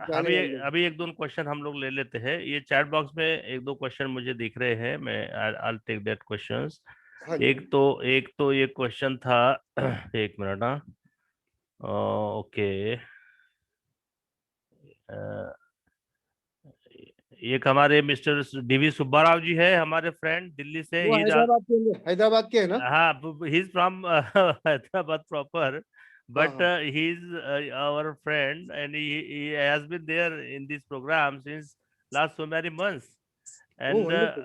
जाने अभी वाले हैं। अभी एक दो क्वेश्चन हम लोग ले लेते हैं. ये चैट बॉक्स में एक दो क्वेश्चन मुझे दिख रहे हैं, मैं आई टेक दैट क्वेश्चंस. हाँ जी, एक तो ये क्वेश्चन था. एक मिनट. हाँ, ओके. एक हमारे मिस्टर DV सुब्बाराव जी है, हमारे फ्रेंड दिल्ली से. वो ही, हैदराबाद के है ना? हाँ, he is from Hyderabad proper, हाँ but हाँ he is our friend, and he has been there in this program since last so many months. Oh And wonderful.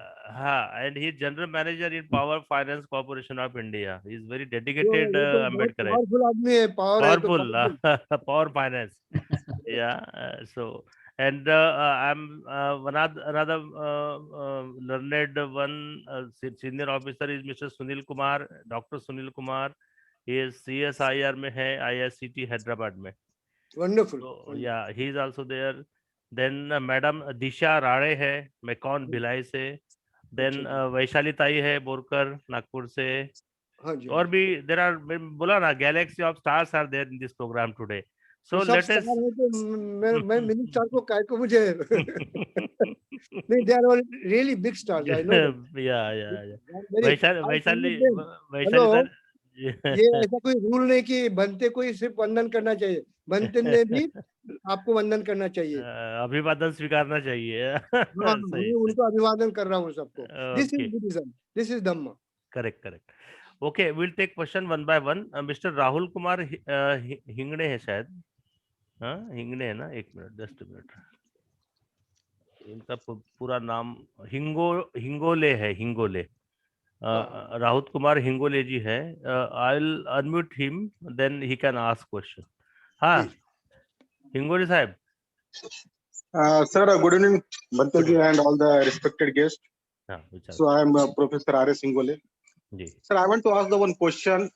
and he is general manager in Power Finance Corporation of India. He is very तो dedicated ये तो बहुत Ambedkar. पावरफुल आदमी है, पावर है तो Powerful. Powerful. Power Finance. Yeah. So, and I'm another learned one senior officer is Mr. Sunil Kumar, Dr. Sunil Kumar. He is CSIR में है, IICT हैदराबाद में. Wonderful. So yeah, he is also there. Then madam Disha Rane है, मैकॉन भिलाई से. देन अच्छा जी, वैशाली ताई है, बोरकर नागपुर से. हाँ जी, हाँ और जी। भी देर आर, बोला ना, galaxy of stars are there in this program today. तो सो सब लेट स्टार अस. है तो मैं मिनी स्टार को काय को मुझे नहीं, they are all really big stars, I know that. Yeah very, Vaishali I Vaishali them. Hello, Vaishali sir. ये ऐसा कोई रूल नहीं कि बनते कोई सिर्फ वंदन करना चाहिए, बनते ने भी आपको वंदन करना चाहिए। अभिवादन स्वीकारना चाहिए. हाँ, सही मैं सही. उनको अभिवादन कर रहा हूँ सबको। This okay, is Buddhism, this is Dhamma. Correct correct. Okay, will take question one by one. Mister Rahul Kumar Hingade है शायद. हाँ, हिंगड़े है ना? एक मिनट, जस्ट मिनट. इनका पूरा नाम हिंगोले है, हिंगोले. राहुल कुमार हिंगोले जी है. I will unmute him, then he can ask question. हाँ, जी, हिंगोले साहब. Sir, good evening, Bantal ji Good. and all the respected guests. हाँ, विचार. So I am Professor R.S. Singole. Ji. Sir, I want to ask the one question.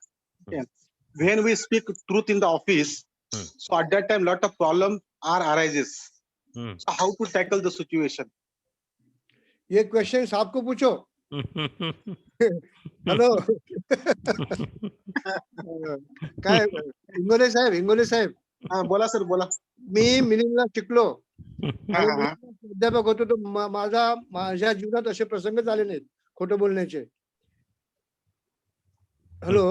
Hmm. When we speak truth in the office, Hmm. so at that time, lot of problems are arises. Hmm. So how to tackle the situation? ये क्वेश्चन आपको पूछो। हेलो काय हिंगोले साहेब बोला सर, बोला. मी मिलिंदला शिकलो हा, आणि हा, हा. मी अध्यापक होतो, तो माझ्या जीवनात असे प्रसंग झाले नाहीत खोटं बोलण्याचे. हेलो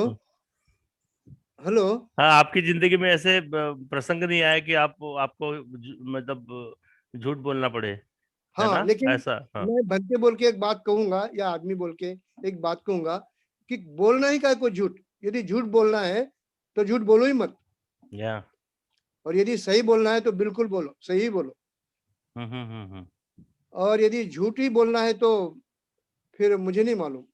हेलो, हाँ, आपकी जिंदगी में ऐसे प्रसंग नहीं आया कि आपको मतलब झूठ बोलना पड़े, है हाँ, ना? लेकिन ऐसा. हाँ. मैं बनते बोल के एक बात कहूंगा, या आदमी बोल के एक बात कहूंगा कि बोलना ही काय को झूठ। यदि झूठ बोलना है तो झूठ बोलो ही मत, या. और यदि सही बोलना है तो बिल्कुल बोलो, सही बोलो। हम्म. और यदि झूठ ही बोलना है तो फिर मुझे नहीं मालूम,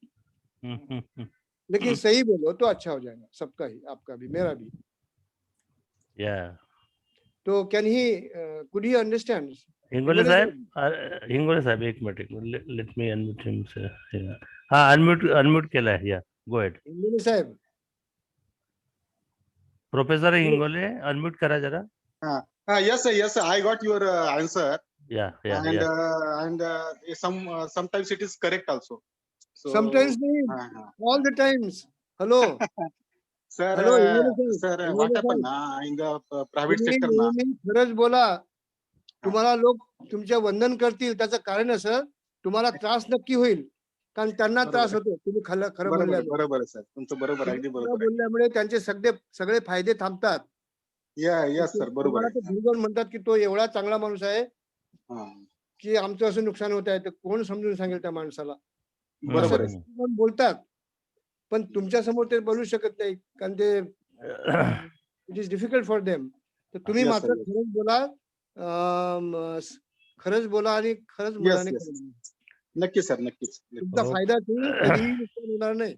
लेकिन सही बोलो तो अच्छा हो जाएगा, सबका ही, आपका भी, मेरा भी. या. तो can he could he understand? Hingole साहब एक minute, let me unmute him से. हाँ, अनम्यूट केला है. या, गो अहेड. हिंगोले साहेब, प्रोफेसर हिंगोले, अनम्यूट करा जरा. Yes, sir. Yes, sir. I got your answer. या And sometimes it is correct also. So, sometimes नहीं, all the times. Hello sir, hello Hingole saheb, what happened in the private तुम्ही sector ना? नेहमी खरंच बोला. तुम्हाला लोक तुमच्या वंदन करतील, त्याचं कारण असं तुम्हाला त्रास नक्की होईल, कारण त्यांना त्रास होतो तुम्ही खरं बोलल्यामुळे. बरोबर आहे सर, तुमचं बरोबर आहे, अगदी खरं बरोबर आहे. बोलल्यामुळे त्यांचे सगळे फायदे थांबतात. यस सर, बरोबर तुम्हाला आहे. ते भरभरून म्हणतात की तो एवढा चांगला माणूस आहे हा, की आमचं असं नुकसान होत आहे, तर कोण समजून सांगेल त्या माणसाला? बरोबर असं आहे. कोण बोलतात, पण तुमच्या समोर ते बोलू शकत नाही, कारण ते it is difficult for them. तर तुम्ही Yes, मात्र sir, yes. खरंच बोला, खरंच बोला आणि खरंच Yes, मनाने yes. खरं बोला. नक्की सर, नक्कीच. तुमचा हो. फायदा तुम्ही कधीही नुकसान होणार नाही.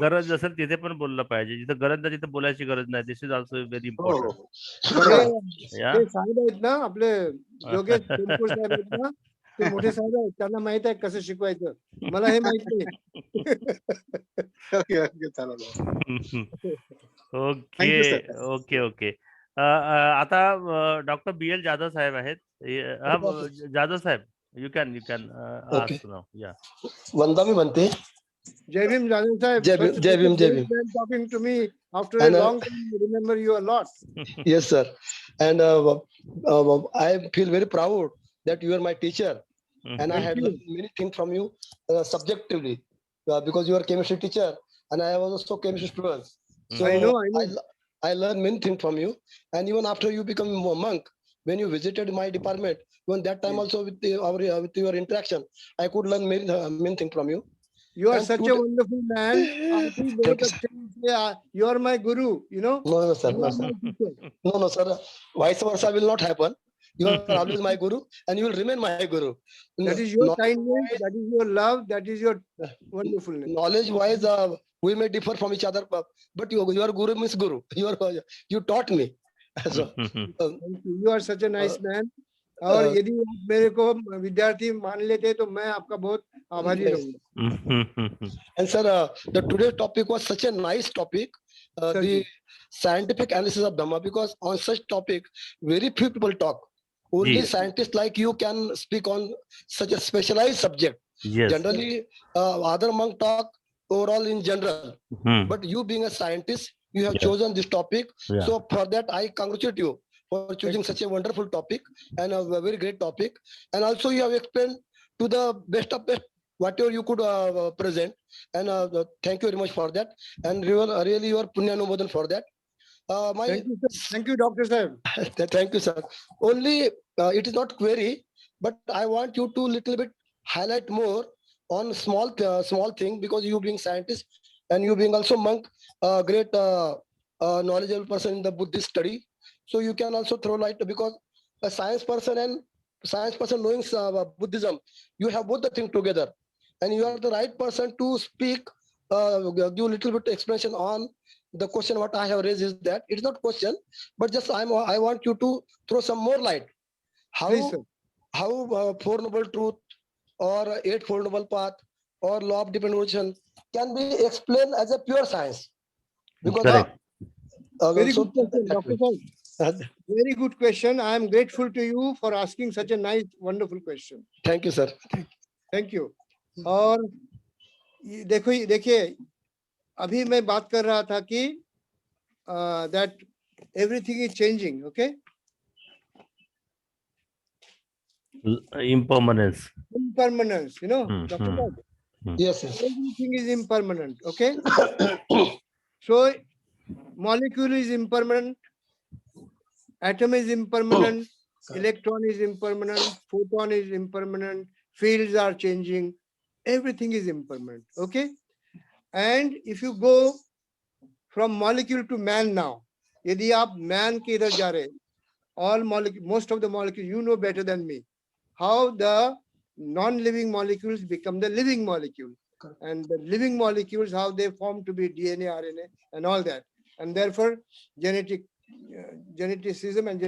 गरज असेल तिथे पण बोललं पाहिजे. जिथे गरज नाही तिथे बोलायची गरज नाही. दिस इज ऑल्सो व्हेरी हो, हो, इम्पॉर्टंट. हो. ते बरोबर. या ते साहेब आहेत ना आपले योगेश टेमपूर साहेब आहेत ना, ते मोठे साहेब आहेत, त्यांना माहित आहे कसं शिकवायचं. मला हे माहित नाही. Okay, okay. चालेल. Okay, thank you sir. Okay, okay. आता डॉक्टर BL जाधव साहेब आहेत. Jadhav saheb, you can Okay. Ask now. Yeah. वंदा मी म्हणते. जय भीम जाधव साहेब. जय भीम, such a जय भीम, जय great Bhim. man talking to me after a And long time. I remember you a lot. yes, sir. And I feel very proud that you are my teacher, and I Thank had you. learned many things from you subjectively, because you are chemistry teacher, and I was also chemistry student. So I know. I learned many things from you, and even after you become a monk, when you visited my department, even that time also with your interaction, I could learn many things from you. You are And such a today- wonderful man. आप ही बहुत Thank you, sir. अच्छे से you are my guru. You know. No, no, sir, You no, are sir. my teacher. No, sir. Vice versa will not happen. You are always my guru, and you will remain my guru. That is your Knowledge kindness. wise- That is your love. That is your wonderfulness. Knowledge-wise, we may differ from each other, but your guru means guru. You taught me. So, Thank you. You are such a nice man. uh, और यदि आप मेरे को विद्यार्थी मान लेते तो मैं आपका बहुत आभारी Yes. रहूंगा. and sir, the today's topic was such a nice topic, Sir, the scientific analysis of Dhamma, because on such topic, very few people talk. Only Yes. scientists like you can speak on such a specialized subject. Yes. Generally, other monk talk overall in general, Hmm. but you being a scientist, you have Yeah. chosen this topic. Yeah. So for that, I congratulate you for choosing such a wonderful topic and a very great topic. And also you have explained to the best of best whatever you could present. And thank you very much for that. And really you are Punyanumodan for that. thank you, sir. Thank you, Dr. Sahib. Thank you, sir. Only it is not query, but I want you to little bit highlight more on small thing, because you being scientist and you being also monk, great knowledgeable person in the Buddhist study. So you can also throw light, because a science person knowing Buddhism, you have both the thing together, and you are the right person to speak. Give little bit explanation on the question what I have raised is that it's not question, but just I want you to throw some more light. Please, sir. How Four Noble Truth or Eightfold Noble Path or Law of Dependent can be explained as a pure science. Because Correct. Very so good question, that Dr. way. Sahib. Very good question. I am grateful to you for asking such a nice, wonderful question. Thank you, sir. Thank you. और देखिए अभी मैं बात कर रहा था कि that everything is changing. Okay. Impermanence. Impermanence. You know. Hmm, Dr. hmm. Sahib, Yes, yes. everything is impermanent. Okay. So molecule is impermanent, atom is impermanent, electron is impermanent, photon is impermanent, fields are changing, everything is impermanent. Okay. And if you go from molecule to man now, यदि आप man के इधर जा रहे, all molecule, most of the molecules, you know better than me, how the non-living molecules become the living molecule, and the living molecules, how they form to be DNA, RNA, and all that, and therefore geneticism and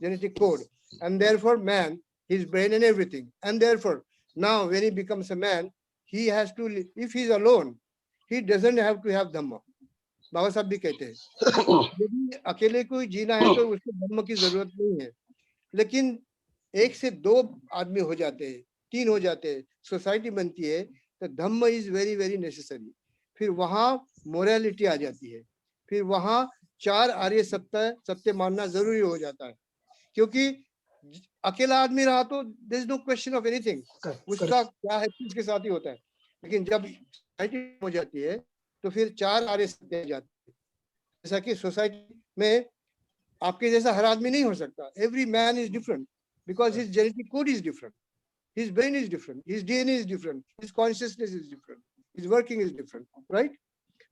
genetic code, and therefore man, his brain and everything, and therefore now when he becomes a man, he has to, if he's alone, he doesn't have to have Dhamma. बाबा साहब भी कहते हैं यदि अकेले कोई जीना है तो उसको धर्म की जरूरत नहीं है, लेकिन एक से दो आदमी हो जाते हैं, तीन हो जाते हैं, सोसाइटी बनती है, तो धम्म इज वेरी वेरी नेसेसरी. फिर वहां मोरालिटी आ जाती है, फिर वहां चार आर्य सत्य मानना जरूरी हो जाता है, क्योंकि अकेला आदमी रहा तो there is no question of anything, उसका क्या है उसके साथ ही होता है, लेकिन जब सोसाइटी हो जाती है तो फिर चार आर्य सत्य जाते हैं. जैसा कि सोसाइटी में आपके जैसा हर आदमी नहीं हो सकता. Every man is different because his genetic code is different, his brain is different, his DNA is different, his consciousness is different, his working is different, right?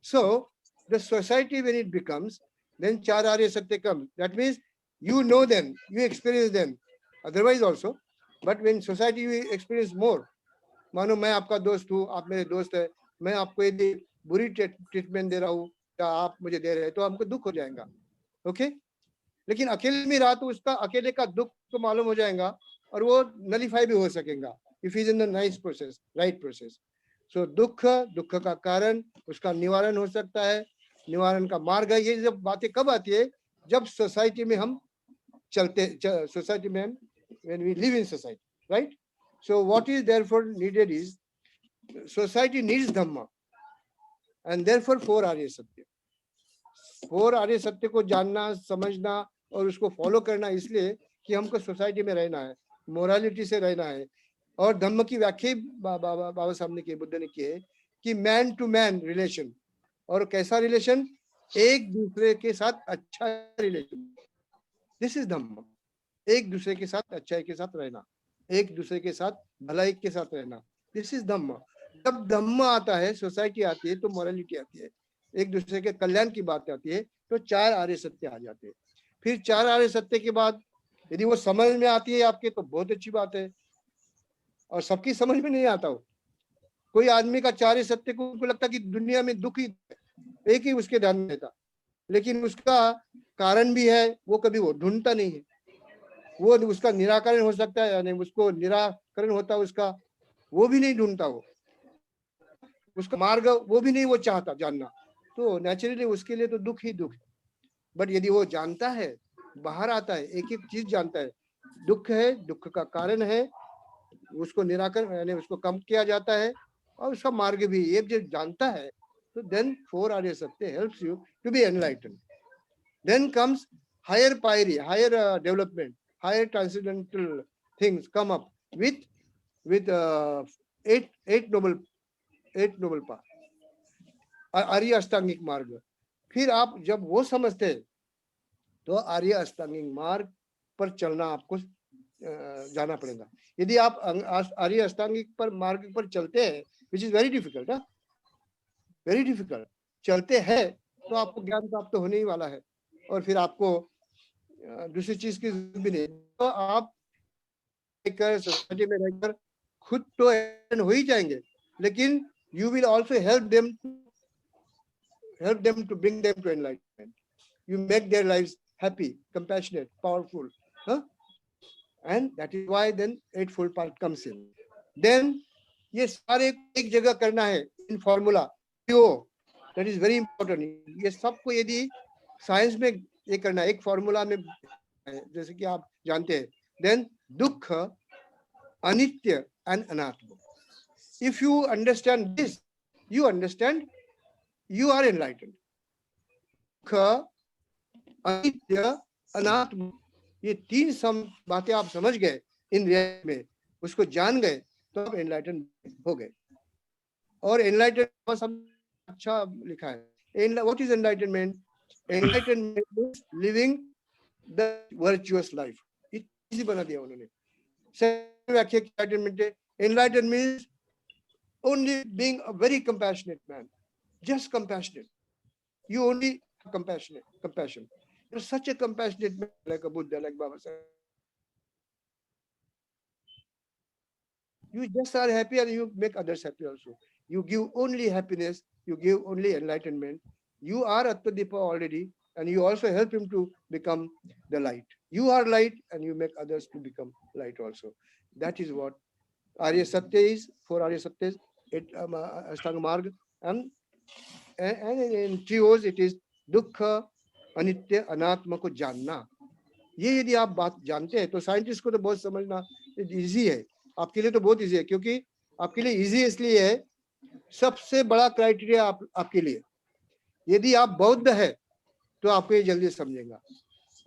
So the society, when it becomes, then Char Arya Satya comes. That means you know them, you experience them. Otherwise also, But when society we experience more, मानो मैं आपका दोस्त हूँ, आप मेरे दोस्त है, मैं आपको यदि बुरी ट्रीटमेंट दे रहा हूँ या आप मुझे दे रहे हैं तो हमको दुख हो जाएगा, ओके? लेकिन अकेले में रहा तो उसका अकेले का दुख को मालूम हो जाएगा और वो नलीफाई भी हो सकेगा if is in the nice process, right process. So दुख का कारण, उसका निवारण हो सकता है, निवारण का मार्ग है. ये जब बातें कब आती है? जब सोसाइटी में हम चलते, सोसाइटी में हम, when we live in society, right? So what is therefore needed is society needs Dhamma, and therefore 4 Arya Satya. 4 Arya सत्य को जानना, समझना और उसको फॉलो करना इसलिए कि हमको सोसाइटी में रहना है, मोरालिटी से रहना है. और धम्म की व्याख्या बाबा साहब ने की, बुद्ध ने की है कि मैन टू मैन रिलेशन. और कैसा रिलेशन? एक दूसरे के साथ अच्छा रिलेशन. दिस इज धम्म. एक दूसरे के साथ अच्छाई के साथ रहना, एक दूसरे के साथ भलाई के साथ रहना. दिस इज धम्म. जब धम्म आता है, सोसाइटी आती है, तो मोरालिटी आती है, एक दूसरे के कल्याण की बात आती है, तो 4 आर्य सत्य आ जाते हैं. फिर 4 आर्य सत्य के बाद यदि वो समझ में आती है आपके तो बहुत अच्छी बात है, और सबकी समझ में नहीं आता हो. कोई आदमी का 4 आर्य सत्य को उनको लगता कि दुनिया में दुख ही एक ही उसके ध्यान में रहता, लेकिन उसका कारण भी है, वो कभी वो ढूंढता नहीं है. वो उसका निराकरण हो सकता है, यानी उसको निराकरण होता है उसका, वो भी नहीं ढूंढता, वो उसका मार्ग वो भी नहीं वो चाहता जानना. तो नेचुरली उसके लिए तो दुख ही दुख है. बट यदि वो जानता है, बाहर आता है, एक एक चीज जानता है, दुख है, दुख का कारण है, उसको निराकरण यानी उसको कम किया जाता है, और उसका मार्ग भी ये जब जानता है, तो then 4 Arya Satya helps you to be enlighten. Then comes higher पायरी, higher development, higher transcendental things come up with 8 noble path, Arya Ashtangika Marga. फिर आप जब वो समझते हैं तो आर्य अष्टांगिक मार्ग पर चलना आपको जाना पड़ेगा. यदि आप आर्य अष्टांगिक पर मार्ग पर चलते हैं, which is very difficult, very difficult, चलते हैं तो आपको ज्ञान प्राप्त होने ही वाला है, और फिर आपको दूसरी चीज की भी नहीं. तो आप सोसाइटी में रहकर खुद तो एंड हो ही जाएंगे, लेकिन you will also help them to bring them to enlightenment. You make their lives happy, compassionate, powerful, and that is why then 8 part comes in. Then ये सारे एक जगह करना है in formula, that is very important. ये सबको यदि साइंस में ये करना है एक फॉर्मूला में, जैसे कि आप जानते हैं, देन दुख, अनित्य एंड अनात्म. If you understand this, you understand, you are enlightened. दुख, अनित्य, अनात्म, ये 3 बातें आप समझ गए इन रियल में, उसको जान गए, तो आप एनलाइटेंड हो गए. और एनलाइटेंड बस अच्छा लिखा है. What is enlightenment? Enlightenment means living the virtuous life. इसी बना दिया उन्होंने. व्याख्या enlightenment है. Enlightenment means only being a very compassionate man, just compassionate. You only have compassion. You're such a compassionate man, like a Buddha, like Baba said. You just are happy and you make others happy also. You give only happiness. You give only enlightenment. You are Attadipa already, and you also help him to become the light. You are light, and you make others to become light also. That is what Arya Satya is. 4 Arya Satyas, Ashtanga Marg, and in trios it is Dukkha, Anitya, Anatma को जानना. ये यदि आप बात जानते हैं तो साइंटिस्ट को तो बहुत समझना इजी है, आपके लिए तो बहुत इजी है, क्योंकि आपके लिए इजी इसलिए है, सबसे बड़ा क्राइटेरिया आपके लिए, यदि आप बौद्ध है तो आपको ये जल्दी समझेगा,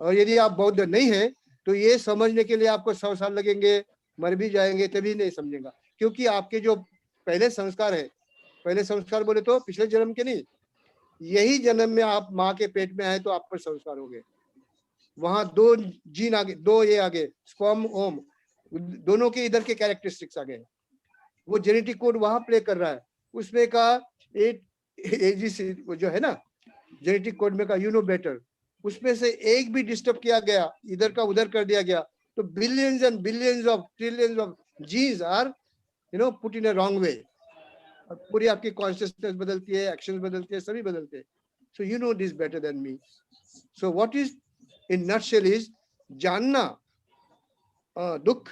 और यदि आप बौद्ध नहीं है तो ये समझने के लिए आपको 100 साल लगेंगे, मर भी जाएंगे तभी नहीं समझेगा, क्योंकि आपके जो पहले संस्कार है, पहले संस्कार बोले तो पिछले जन्म के नहीं, यही जन्म में आप माँ के पेट में आए तो आप पर संस्कार हो गए. वहां 2 जीन आगे, 2 ये आगे, स्पर्म ओम, दोनों के इधर के कैरेक्टरिस्टिक्स आ गए. वो जेनेटिक कोड वहां प्ले कर रहा है. उसमें का एजीसी जो है ना, जेनेटिक कोड में का यू नो बेटर, उसमें से एक भी डिस्टर्ब किया गया, इधर का उधर कर दिया गया, तो billions and billions of trillions of genes are, put in a wrong way. पूरी आपकी consciousness बदलती है, actions बदलती है, सभी बदलते हैं. So you know this better than me. So what is in nutshell is जानना दुख,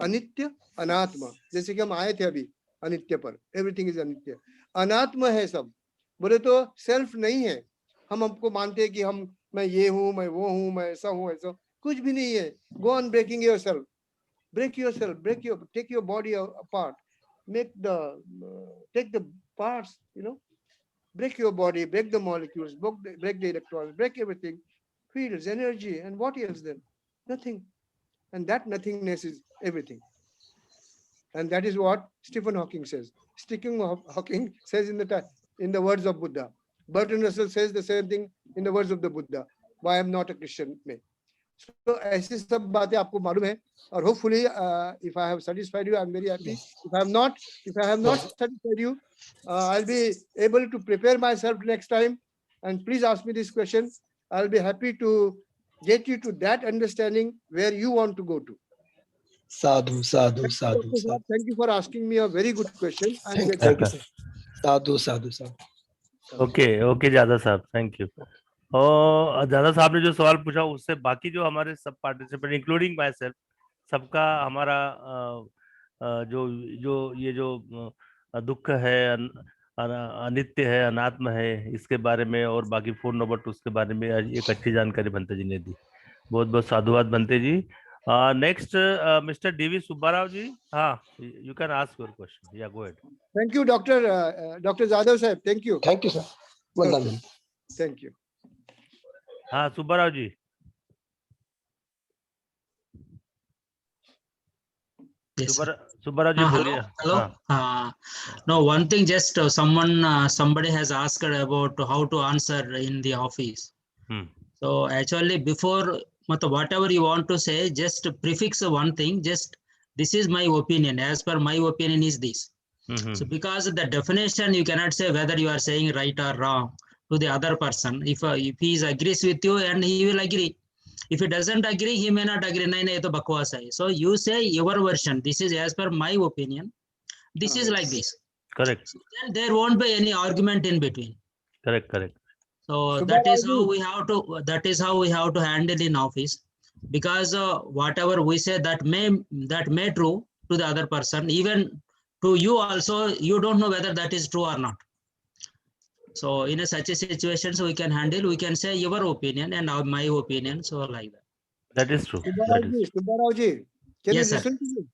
अनित्य, अनात्मा. जैसे कि हम आए थे अभी अनित्य पर, एवरीथिंग इज अनित्य. अनात्मा है सब. बोले तो सेल्फ नहीं है. हम हमको मानते हैं कि मैं ये हूं, मैं वो हूं, मैं ऐसा हूं, ऐसा. कुछ भी नहीं है. Go on breaking yourself. break yourself, take your body apart, take the parts, break your body, break the molecules, break the electrons, break everything, fields, energy, and what else then? Nothing. And that nothingness is everything. And that is what Stephen Hawking says. Stephen Hawking says in the words of Buddha. Bertrand Russell says the same thing in the words of the Buddha. Why I'm not a Christian में. So ऐसी सब बातें आपको मालूम है. और hopefully if I have satisfied you, I'm very happy. If I have not satisfied you, I'll be able to prepare myself next time. And please ask me this question. I'll be happy to get you to that understanding where you want to go to. Sadhu, sadhu, sadhu, sadhu. Thank you for asking me a very good question. Thank you, sir. Sadhu, sadhu, sadhu. Okay जादा साहब, थैंक यू. और जादा साहब ने जो सवाल पूछा उससे बाकी जो हमारे सब पार्टिसिपेंट इंक्लूडिंग माई सेल्फ, सबका हमारा जो दुख है, अनित्य है, अनात्म है, इसके बारे में और बाकी 4 नंबर 2 उसके बारे में एक अच्छी जानकारी बनते जी ने दी. बहुत बहुत साधुवाद बनते जी. Next mister D V Subbarao ji. हाँ, you can ask your question. Yeah go ahead. Thank you, Dr. Jadhav Sahib. Thank you. Thank you, sir. Well done. Thank you. हाँ, सुब्बाराव जी. Yes, sir. सुब्बाराव जी बोलिए. Hello. No, one thing, just somebody has asked about how to answer in the office. So actually, before whatever you want to say, just prefix one thing. Just this is my opinion. As per my opinion is this. So because the definition, you cannot say whether you are saying right or wrong to the other person. If he agrees with you, and he will agree. If he doesn't agree, he may not agree. Nahin, ye to bakwas hai. So you say your version. This is as per my opinion. This is like this. Correct. So then there won't be any argument in between. Correct. So that is how we have to. That is how we have to handle in office. Because whatever we say that may true to the other person, even to you also, you don't know whether that is true or not. So in such a situation, so we can handle. We can say your opinion and my opinion. So like that. That is true. Subbarao ji, can you Yes, sir. listen to me?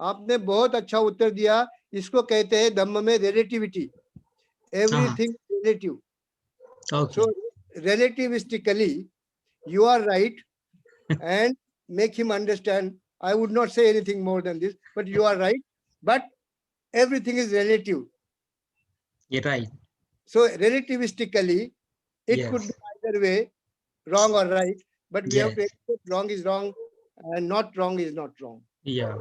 आपने बहुत अच्छा उत्तर दिया. इसको कहते हैं धम्म में relativity. Everything relative. Okay. So relativistically, you are right, and make him understand. I would not say anything more than this, but you are right. But everything is relative. You're right. So relativistically, it Yes. could be either way, wrong or right. But we have to Yes. accept wrong is wrong, and not wrong is not wrong. Yeah.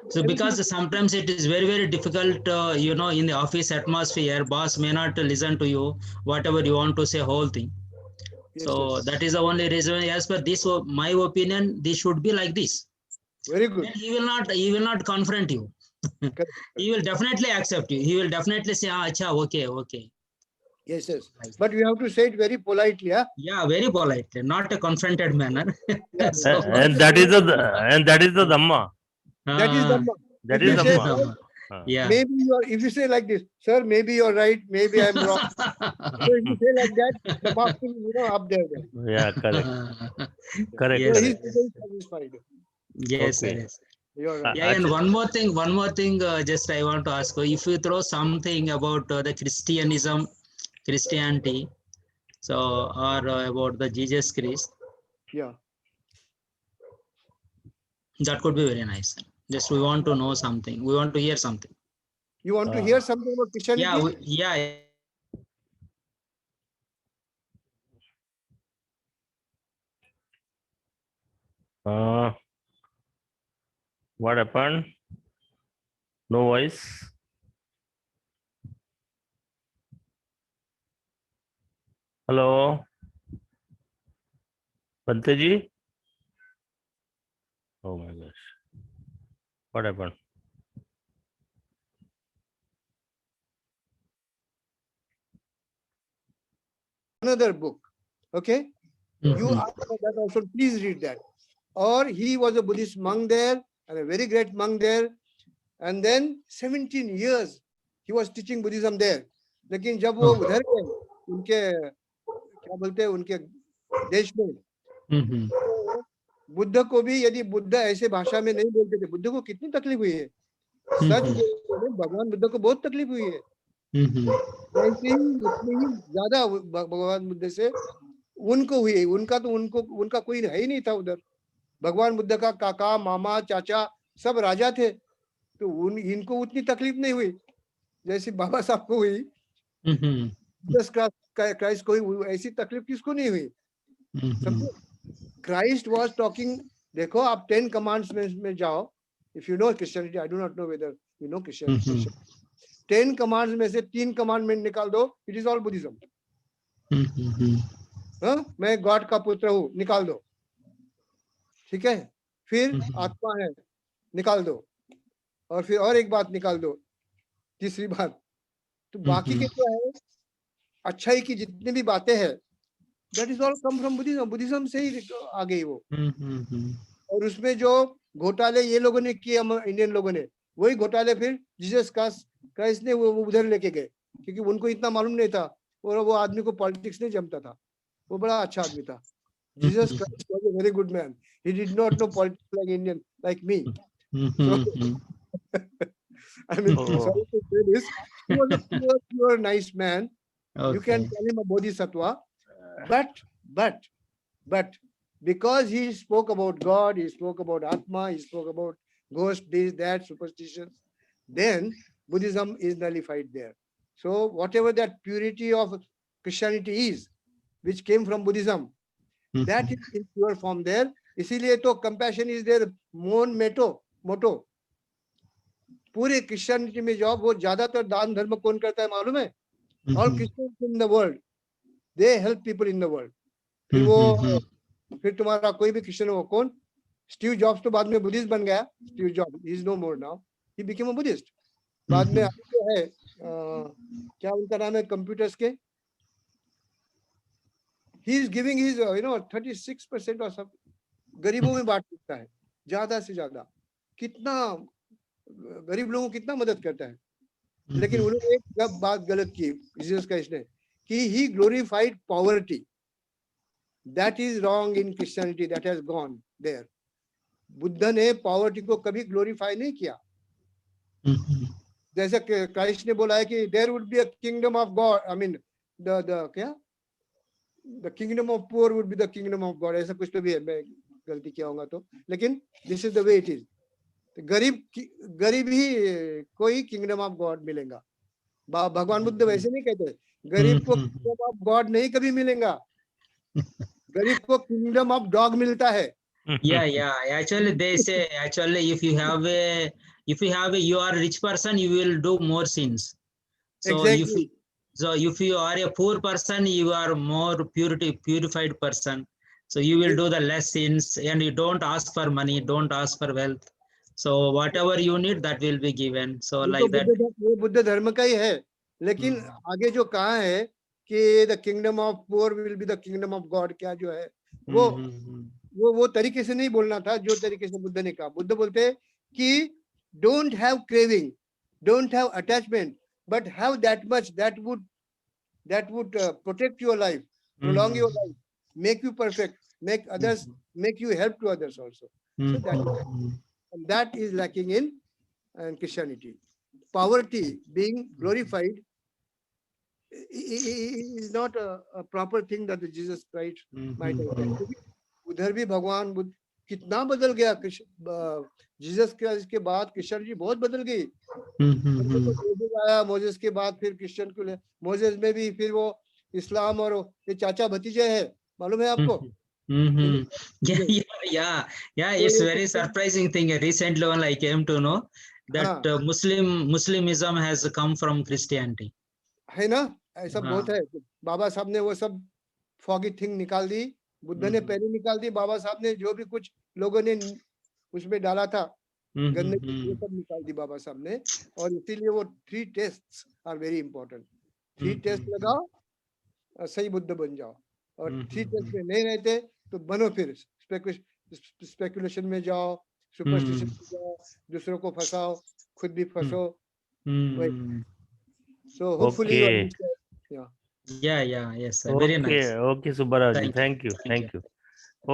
So because sometimes it is very, very difficult, in the office atmosphere, boss may not listen to you, whatever you want to say, whole thing. Yes, So yes. that is the only reason. As per this, my opinion, this should be like this. Very good. And he will not confront you. He will definitely accept you. He will definitely say, acha, okay. Yes, yes. But you have to say it very politely, huh? Yeah, very politely, not a confronted manner. Yeah. So, And that is the Dhamma. That is Dhamma. That If is you say, Dhamma. "Sir, yeah. maybe if you say like this, sir, maybe you're right, maybe I'm wrong." So if you say like that, the boss will, up there. Then. Yeah, correct. Correct. Yes, So sir. he's very satisfied. Yes, sir, Okay. yes. You're right. Yeah, and one more thing, just I want to ask you, if you throw something about the Christianity, so, or about the Jesus Christ, Yeah. that could be very nice. Just we want to know something. We want to hear something. You want to hear something about Christianity? Yeah, What happened? No voice. Hello, Bante ji. What happened? Another book. Okay, you Mhm. ask for that also. Please read that. Or he was a Buddhist monk there, and a very great monk there. And then 17 years he was teaching Buddhism there. लेकिन जब वो उधर गए उनके क्या बोलते हैं उनके देश में, Mhm. तो बुद्ध को भी यदि बुद्ध ऐसे भाषा में नहीं बोलते थे, बुद्ध को कितनी तकलीफ हुई है। सच Mhm. बोलते हैं, भगवान बुद्ध को बहुत तकलीफ हुई है। Mhm. वैसे ही उतनी ही ज्यादा भगवान बुद्ध से उनको हुई है। उनका तो उनका कोई है ही नहीं था उधर। भगवान बुद्ध का काका मामा चाचा सब राजा थे, तो इनको उतनी तकलीफ नहीं हुई जैसे बाबा साहब को हुई। Mhm. जीसस क्राइस्ट को हुई, ऐसी तकलीफ किसको नहीं हुई। Mhm. Christ was talking. देखो आप 10 कमांड्स में जाओ, if you know Christianity, I do not know whether you know Christianity. 10 commands में से 3 कमांडमेंट निकाल दो, it is all Buddhism. Mhm. हाँ, मैं गॉड का पुत्र हूँ, निकाल दो, ठीक है। फिर Mhm. आत्मा है, निकाल दो, और फिर और एक बात निकाल दो, तीसरी बात। तो बाकी के जो है अच्छाई की जितनी भी बातें हैं, that is all come from Buddhism. Buddhism से ही आ गई वो। Mhm. और उसमें जो घोटाले ये लोगों ने किए, हम इंडियन लोगों ने, वही घोटाले फिर जीसस क्राइस्ट ने वो उधर लेके गए, क्योंकि उनको इतना मालूम नहीं था, और वो आदमी को पॉलिटिक्स नहीं जमता था। वो बड़ा अच्छा आदमी था। Jesus Christ was a very good man. He did not know politics like Indian like me. So, I mean, sorry to say this, he was a pure nice man. You can Okay. call him a bodhisattva, but because he spoke about God, he spoke about Atma, he spoke about ghost, this, that, superstitions, then Buddhism is nullified there. So whatever that purity of Christianity is, which came from Buddhism, that is in pure form there. इसीलिए तो compassion is their main motto. पूरे क्रिश्चियनिटी में जाओ, वो ज्यादातर दान धर्म कौन करता है मालूम है? All Christians in the world, they help people in the world. फिर तुम्हारा कोई भी क्रिश्चियन हो, कौन? स्टीव जॉब्स तो बाद में बुद्धिस्ट बन गया। Steve Jobs, he is no more now, he became a Buddhist. बाद में अभी जो है क्या उनका नाम है कंप्यूटर्स के, ही इज गिविंग हिज 36% और सब गरीबों में बांट सकता है, ज्यादा से ज्यादा। कितना गरीब लोगों को कितना मदद करता है। लेकिन उन्होंने एक बात गलत की जीसस क्राइस्ट ने, कि he glorified poverty. That is wrong in Christianity, that has gone there. Buddha ने पॉवर्टी को कभी ग्लोरीफाई नहीं किया। जैसे क्राइस्ट ने बोला है कि there would be a kingdom of God, I mean the kingdom of poor would be the kingdom of God, ऐसा कुछ तो भी है, मैं गलती किया होगा तो, लेकिन this is the way it is. गरीब ही कोई किंगडम ऑफ गॉड मिलेगा। भगवान बुद्ध वैसे नहीं कहते, गरीब को किंगडम ऑफ गॉड नहीं कभी मिलेगा, गरीब को किंगडम ऑफ डॉग मिलता है। Yeah. Actually, they say actually if you have a you are a rich person, you will do more sins. So Exactly. if you are a poor person, you are more purified person. So you will do the less sins, and you don't ask for money, don't ask for wealth. So whatever you need, that will be given. So like that. ये बुद्ध धर्म का ही है, लेकिन आगे जो कहा है कि the kingdom of poor will be the kingdom of God, क्या जो है वो तरीके से नहीं बोलना था जो तरीके से बुद्ध ने कहा। बुद्ध बोलते कि don't have craving, don't have attachment, but have that much that would protect your life, prolong your life, make you perfect, make others, make you help to others also. So that is lacking in Christianity. Poverty being glorified is not a proper thing that Jesus Christ might have done. उधर भी भगवान बुद्ध कितना बदल गया। जीसस क्राइस्ट के बाद क्रिश्चियनिटी बहुत बदल गई। मोजेस के बाद फिर क्रिश्चियन को ले, मोजेस में भी फिर वो इस्लाम और ये चाचा भतीजे है, मालूम है आपको? Yeah, it's very surprising thing. Recently only I came to know that Muslimism has come from Christianity. है ना, ऐसा बहुत है। बाबा साहब ने वो सब फॉगी थिंग निकाल दी, बुद्ध ने पहले निकाल दी, बाबा साहब ने जो भी कुछ लोगों ने उसमें डाला था गंदगी ये सब निकाल दी बाबा साहब ने, और इसीलिए वो 3 tests are very important. 3 test लगाओ, सही बुद्ध बन जाओ, और 3 टेस्ट में नहीं रहते तो बनो फिर स्पेकुलेशन में जाओ, सुपरस्टिशन में जाओ, दूसरों को फंसाओ, खुद भी फंसो। So hopefully you Okay. understand. Yeah. Yes, sir. Very nice. Okay, Subbaraj ji. Thank you. Thank you.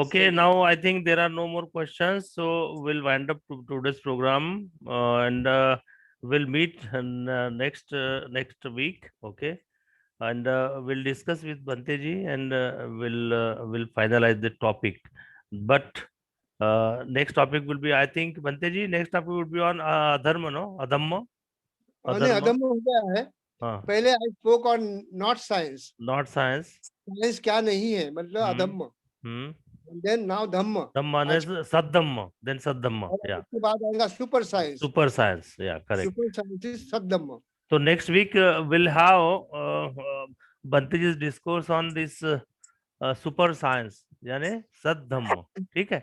Okay, now I think there are no more questions, so we'll wind up to today's program, and we'll meet next week. Okay, and we'll discuss with Bhante ji, and we'll finalize the topic. But next topic will be, I think, Bhante ji, next topic would be on adharma, no? Adhamma? नहीं, अधम्म हो गया है। हाँ, पहले I spoke on not science. not science. Science क्या नहीं है, मतलब अधम्म। And then now Dhamma. Dhamma is Saddhamma, then Saddhamma. और Yeah. उसके बाद आएगा super science. Super science. Yeah, correct. Super science is Saddhamma. So next week we'll have Bhanteji's discourse on this super science, यानी सद्धम्म। ठीक है?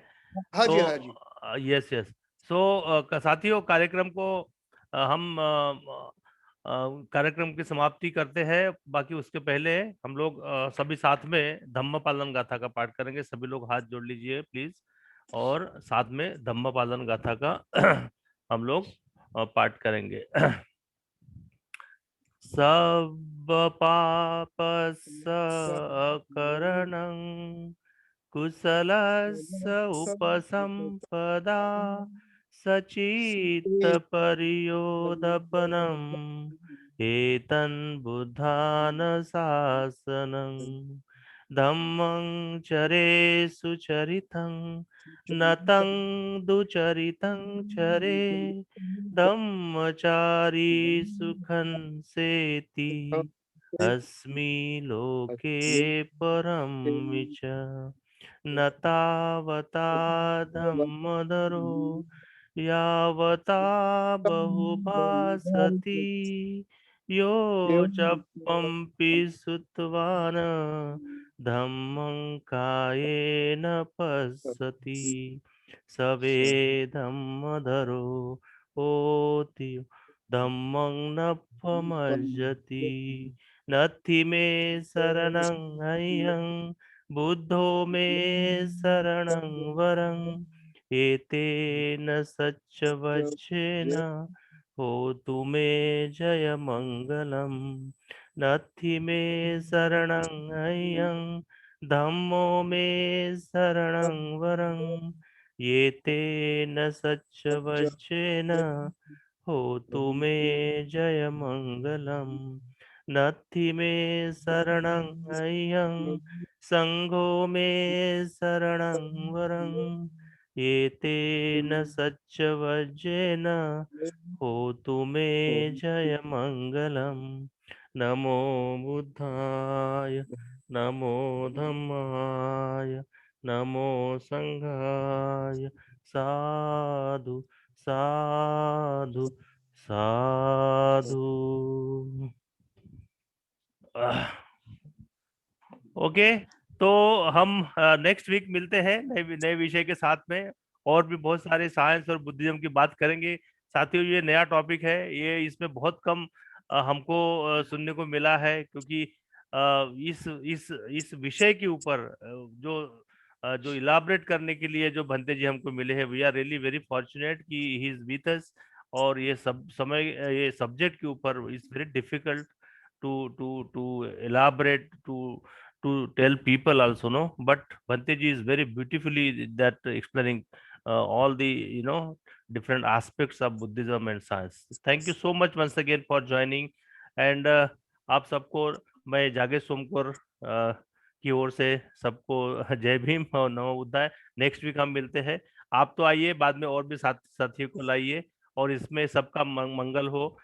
हाँ जी, हाँ जी। Yes yes. सो साथियों, कार्यक्रम को हम कार्यक्रम की समाप्ति करते हैं। बाकी उसके पहले हम लोग सभी साथ में धम्म पालन गाथा का पाठ करेंगे। सभी लोग हाथ जोड़ लीजिए प्लीज, और साथ में धम्म पालन गाथा का हम लोग पाठ करेंगे। सब पापस्य करणं कुशलस्य उपसंपदा सचित्त परियोदपनम् एतं बुद्धान शासनं धम्मं चरे सुचरितं नतं दुचरितं चरे धम्मचारी सुखं सेति अस्मि लोके परं विच न तावता धम्मधरो यावता बहुभासति यो जपम्पि सुतवान् धम्मं कायेन पश्यति सवे धम्मधरो होति धम्मं नफमज्जति नत्थि मे शरणं अय्यं बुद्धो मे शरणं वरं एतेन सच्चवच्चेन होतु मे जय मंगलम् नत्थि मे शरणं अय्यं धम्मो मे शरणं वरं एतेन सच्चवच्चेन होतु मे जय मंगलम् नत्थि मे शरणं अय्यं संघो मे शरणं वरं एतेन सच्चवज्जेन होतु मे जय मंगलम् नमो बुद्धाय नमो धम्माय नमो संघाय साधु साधु साधु। ओके, तो हम नेक्स्ट वीक मिलते हैं नए विषय के साथ में, और भी बहुत सारे साइंस और बुद्धिज्म की बात करेंगे। साथियों, ये नया टॉपिक है, ये इसमें बहुत कम हमको सुनने को मिला है, क्योंकि इस विषय के ऊपर जो इलाबरेट करने के लिए जो भंते जी हमको मिले हैं, we are really very fortunate कि ही इज विथ अस। और ये ये सब्जेक्ट के ऊपर is very difficult to elaborate, to tell people also, no, but Bhante ji is very beautifully that explaining all the different aspects of Buddhism and science. Thank you so much once again for joining, and आप सबको मैं जागे सोमकोर की ओर से सबको जय भीम और नमो बुद्धाय। नेक्स्ट वीक हम मिलते हैं। आप तो आइए, बाद में और भी साथियों को लाइए, और इसमें सबका मंगल हो।